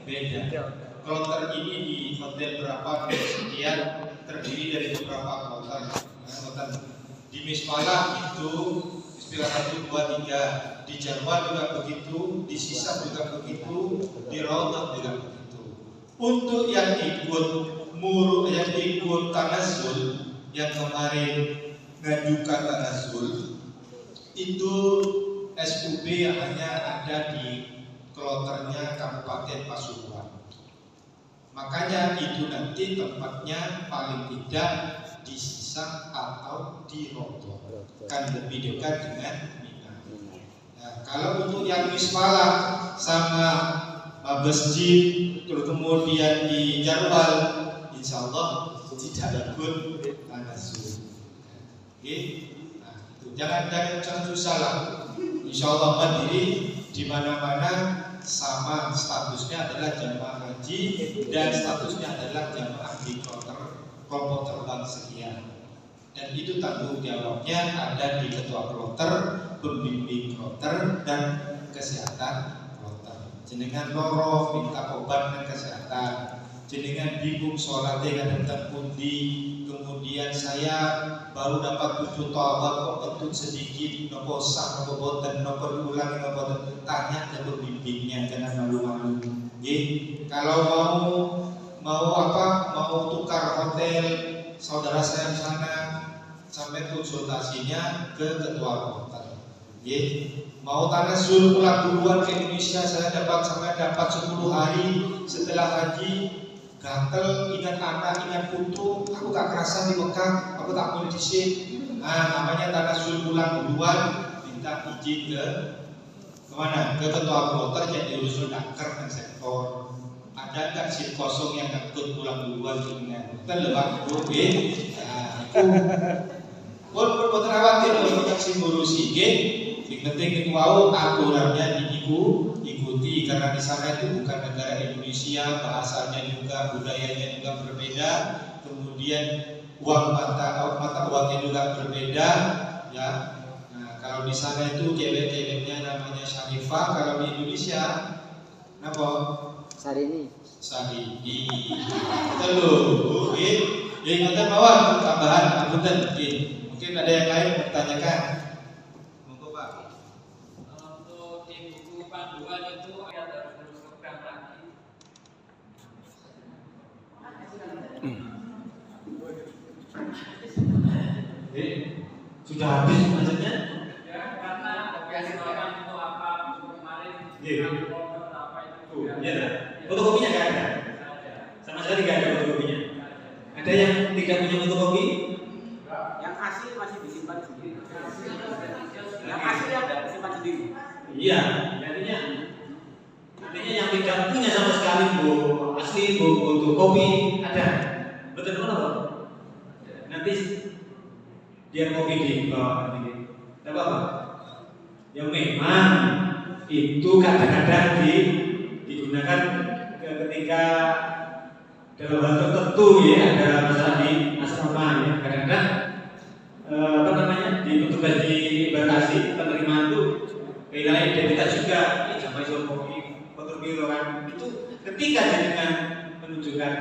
beda. Kloter ini di hotel berapa sekian terdiri dari beberapa kloter. Di Mispalah itu istilah 1, 2, 3, di Jarwal juga begitu, di Sisa juga begitu, di Raudhah juga begitu. Untuk yang ikut tanazzul, yang kemarin ngajukan tanazzul, itu SUB hanya ada di kloternya Kabupaten Pasuruan. Makanya itu nanti tempatnya paling tidak di Sisa atau di Raudhah, kan lebih dekat dengan Mina. Nah, kalau untuk yang misfalah sama masjid, terus kemudian di Jarwal, insya Allah tidak ikut tanasul. Oke, nah, itu jangan susah lah. Insya Allah mandiri di mana-mana sama statusnya adalah jamaah haji dan statusnya adalah jamaah di kelompok terbang sekian. Dan itu tanggung jawabnya ada di ketua kloter, pembimbing kloter, dan kesehatan kloter. Jenengan loro minta obat dan kesehatan, jenengan bingung sholat dengan tentang pundi, kemudian saya baru dapat 7 tawaf kok ketut sedikit, nopo sah, nopo boten, nopo diulangi, nopo boten, tanya ke pembimbingnya, jangan malu-malu. Kalau mau tukar hotel, saudara saya di sana sampai konsultasinya ke ketua kloter. Mau tanasul pulang duluan ke Indonesia, saya sampai dapat 10 hari setelah haji, gatel, ingat anak, ingat putu, aku gak kerasa di Mekah, aku tak boleh disini. Namanya tanasul pulang duluan, minta izin ke kemana? Ke ketua kloter yang diurusul dakar dan sektor. Ada nggak seat kosong yang takut pulang duluan dengan terlebak duit? Pun khawatir kalau kita sih ngurusi, yang penting itu wow aturannya diikuti karena di sana itu bukan negara Indonesia, bahasanya juga, budayanya juga berbeda, kemudian mata uangnya juga berbeda, ya. Nah, kalau di sana itu cewek-ceweknya namanya Syarifah, kalau di Indonesia, apa? Sarini. Telur, yang kita bawa tambahan, apunten, mungkin ada yang lain bertanyakan. Monggo Pak. Untuk di buku panduan itu ada program lagi. Sudah habis maksudnya? Ya, karena orang itu apa kemarin apa itu? Iya. Fotokopinya nggak ada. Sama sekali nggak ada fotokopinya. Ada yang tidak punya fotokopi? Yang asli masih disimpan sendiri. Yang asli ada disimpan sendiri. Iya, artinya yang tidak punya sama sekali asli fotokopi ada. Betul apa? Nanti dia kopi di bawah nanti. Tidak apa-apa. Yang memang itu kadang-kadang digunakan ketika dalam hal tertentu ya, ada masalah di asrama ya, kadang-kadang di petugas di embarkasi penerimaan itu wilayah identitas juga ya, sampai suruh kopi fotokopi kan itu ketika dengan menunjukkan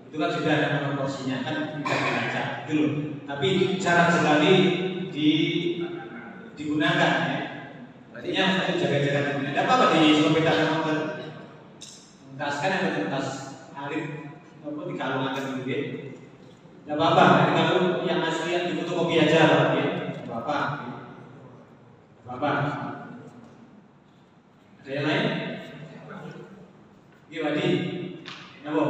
itu kan sudah ada nomor porsinya kan bisa dibaca gitu loh, tapi itu jarang sekali digunakan ya. Artinya itu jaga-jaga tidak apa-apa di sepeda motor tas kan ada tas alit apa di kalungan gitu ya. Tidak apa-apa, kalau yang asli yang di fotokopi aja ya. Tidak apa-apa. Apa? Ada yang lain? Iya, Wadi. Kenapa?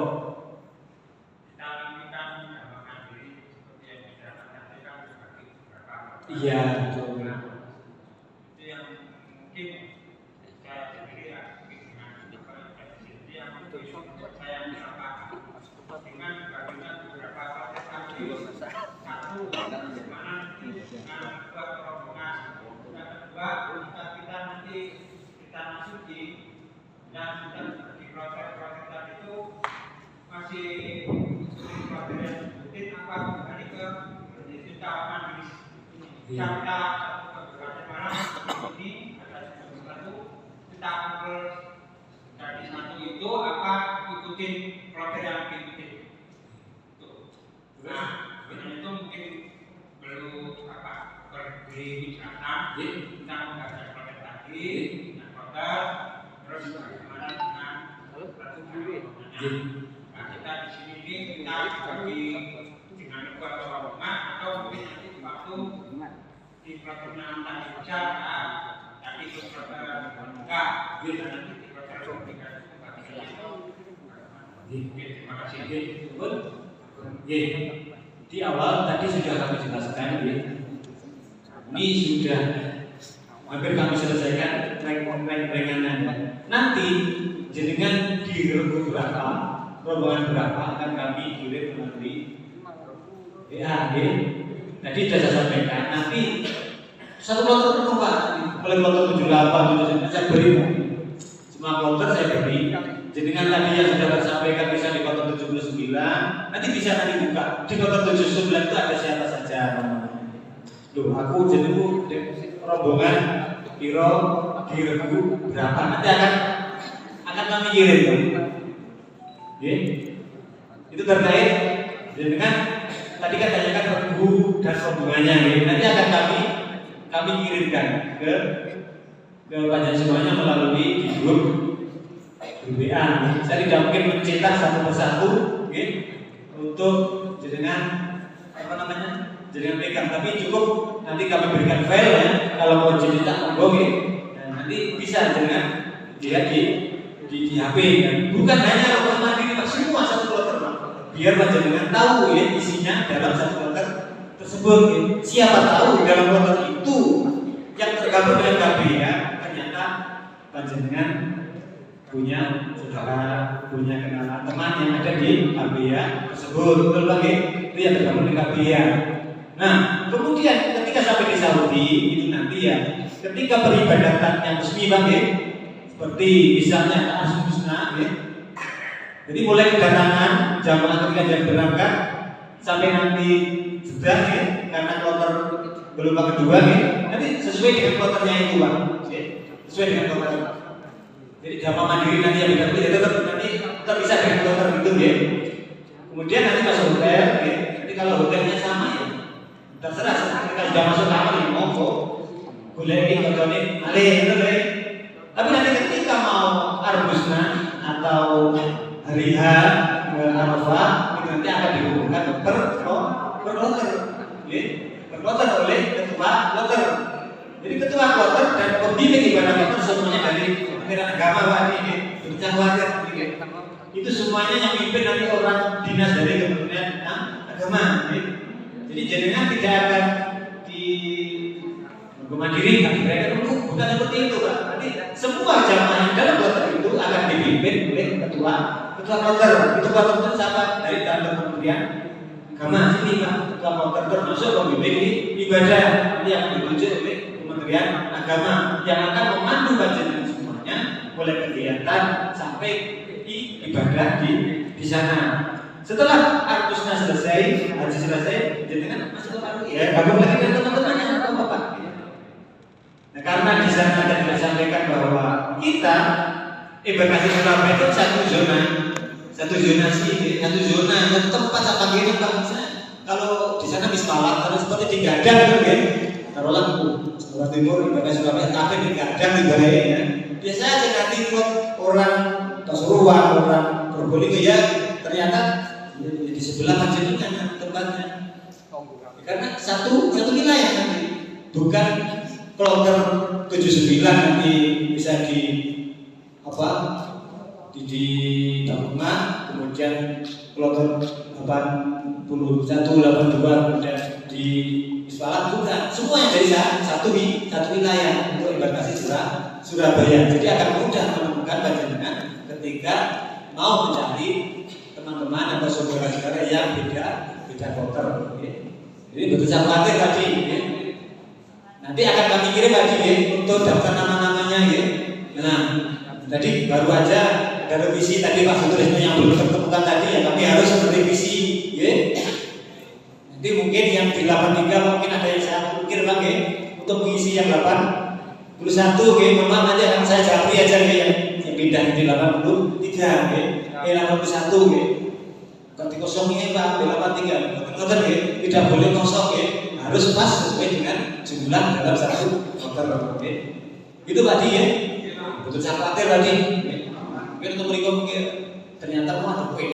Iya, betul. Itu yang mungkin saya sendiri saya menyampaikan dengan bagaimana beberapa kontestasi satu bagaimana dengan dua rombongan, yang kedua kita nanti kita masuk dan sudah di proses itu masih proses yang rutin apa kembali ke tahapan Camta Kabupaten Malang ini ada satu kita kumpul dari satu itu apa ikutin program yang diikutin. Nah, itu mungkin perlu berbicara kita mengadakan program lagi dengan program terus bagaimana dengan nah, kita di sini kita bagi dengan dua rombongan atau mungkin nanti di waktu di program tadi bicara tadi itu program enggak bisa nanti di program terima kasih. Di awal tadi sudah kami jelaskan ya. Ini sudah hampir kami selesaikan renganan. Nanti jenengan di regu berapa, rombongan berapa akan kami kirim melalui WA. Tadi sudah saya sampaikan. Nanti satu kloter penuh Pak, mulai kloter 78, 79 saya beri. Semua kloter saya beri. Jenengan tadi yang sudah saya sampaikan bisa di kloter 79, nanti bisa nanti buka. Di kloter 79 itu ada siapa saja. Loh, aku jenengku rombongan kira di regu berapa, nanti akan kami kirim. Itu terkait dengan tadi kan tanyakan regu dan rombongannya. Nanti akan kami kirimkan ke panjenengan semuanya melalui grup WA. Saya tidak mungkin mencetak satu persatu untuk jenengan jenengan pegang, tapi cukup nanti kami berikan file ya. Kalau mau dicetak monggo nanti bisa jenengan lihat di HP kan. Bukan hanya orang mandiri Pak, semua satu kloter Pak. Biar panjenengan tahu isinya dalam satu kloter tersebut. Siapa tahu dalam kloter itu yang tergabung dengan KBA ternyata panjenengan punya saudara, punya kenalan teman yang ada di KBA tersebut. Betul Pak? Itu yang tergabung dengan KBA. Nah, kemudian ketika sampai di Saudi itu nanti ya, ketika peribadatan yang resmi Pak, seperti misalnya Asmusna, jadi mulai kedatangan jamaah ketika dia berangkat sampai nanti sudah karena kloter gelombang kedua nanti sesuai dengan kloternya itu Pak, sesuai dengan kloter. Jadi jamaah mandiri nanti yang tetap nanti terpisah dengan kloter itu Kemudian nanti masuk hotel, nanti kalau hotelnya sama terserah. Kita sudah masuk kamar monggo boleh koncone malih Tapi nanti ketika mau Arbusna atau hari H Arafah itu nanti akan dihubungkan per kloter oleh ketua kloter. Jadi ketua kloter dan pemimpin ibadah kloter semuanya dari Kementerian Agama Pak ini bukan khawatir. Itu semuanya yang mimpin nanti orang dinas dari Kementerian Agama. Jadi jenengan tidak akan di mandiri, mereka bukan seperti itu Pak. Nanti semua jamaah yang dalam kloter itu akan dipimpin oleh ketua kloter. Itu kloter itu siapa? Dari dalam Kementerian Agama sini Pak. Ketua kloter termasuk pembimbing ibadah yang ditunjuk oleh Kementerian Agama yang akan memandu panjenengan semuanya mulai kegiatan sampai ibadah di sana. Setelah Arbusna selesai, haji selesai, jenengan masuk ke gabung lagi dengan teman-temannya sama Bapak. Nah, karena di sana tadi disampaikan bahwa kita Embarkasi Surabaya itu satu zonasi, satu zona tempat apa gini Pak. Kalau di sana Mispalat, kalau seperti di Gadang kan, taruhlah Jawa Timur, Embarkasi Surabaya, tapi di Gadang di Bahaya. Biasa aja nanti orang Pasuruan, orang Probolinggo ya ternyata di sebelah panjenengan tempatnya. Karena satu wilayah nanti, bukan kloter 79 nanti bisa di Tabungan, kemudian kloter 81, 82 kemudian di Ispalat, bukan. Semuanya dari satu wilayah untuk Embarkasi Surabaya. Jadi akan mudah menemukan panjenengan ketika mau mencari teman-teman atau saudara-saudara yang beda kloter. Jadi betul saya khawatir tadi. Nanti akan kami kirim tadi untuk daftar nama-namanya Nah, tadi baru aja ada revisi tadi Pak Sutrisno yang belum tertemukan tadi ya, kami harus merevisi Nanti mungkin yang di 83 mungkin ada yang saya ukir Pak untuk mengisi yang 81 memang nanti akan saya japri aja yang pindah di 83 81 ganti kosong ini Pak, 83 tidak boleh kosong harus pas sesuai dengan jumlah dalam satu kloter. Itu tadi betul saya khawatir tadi. Mungkin untuk berikut ternyata mau ada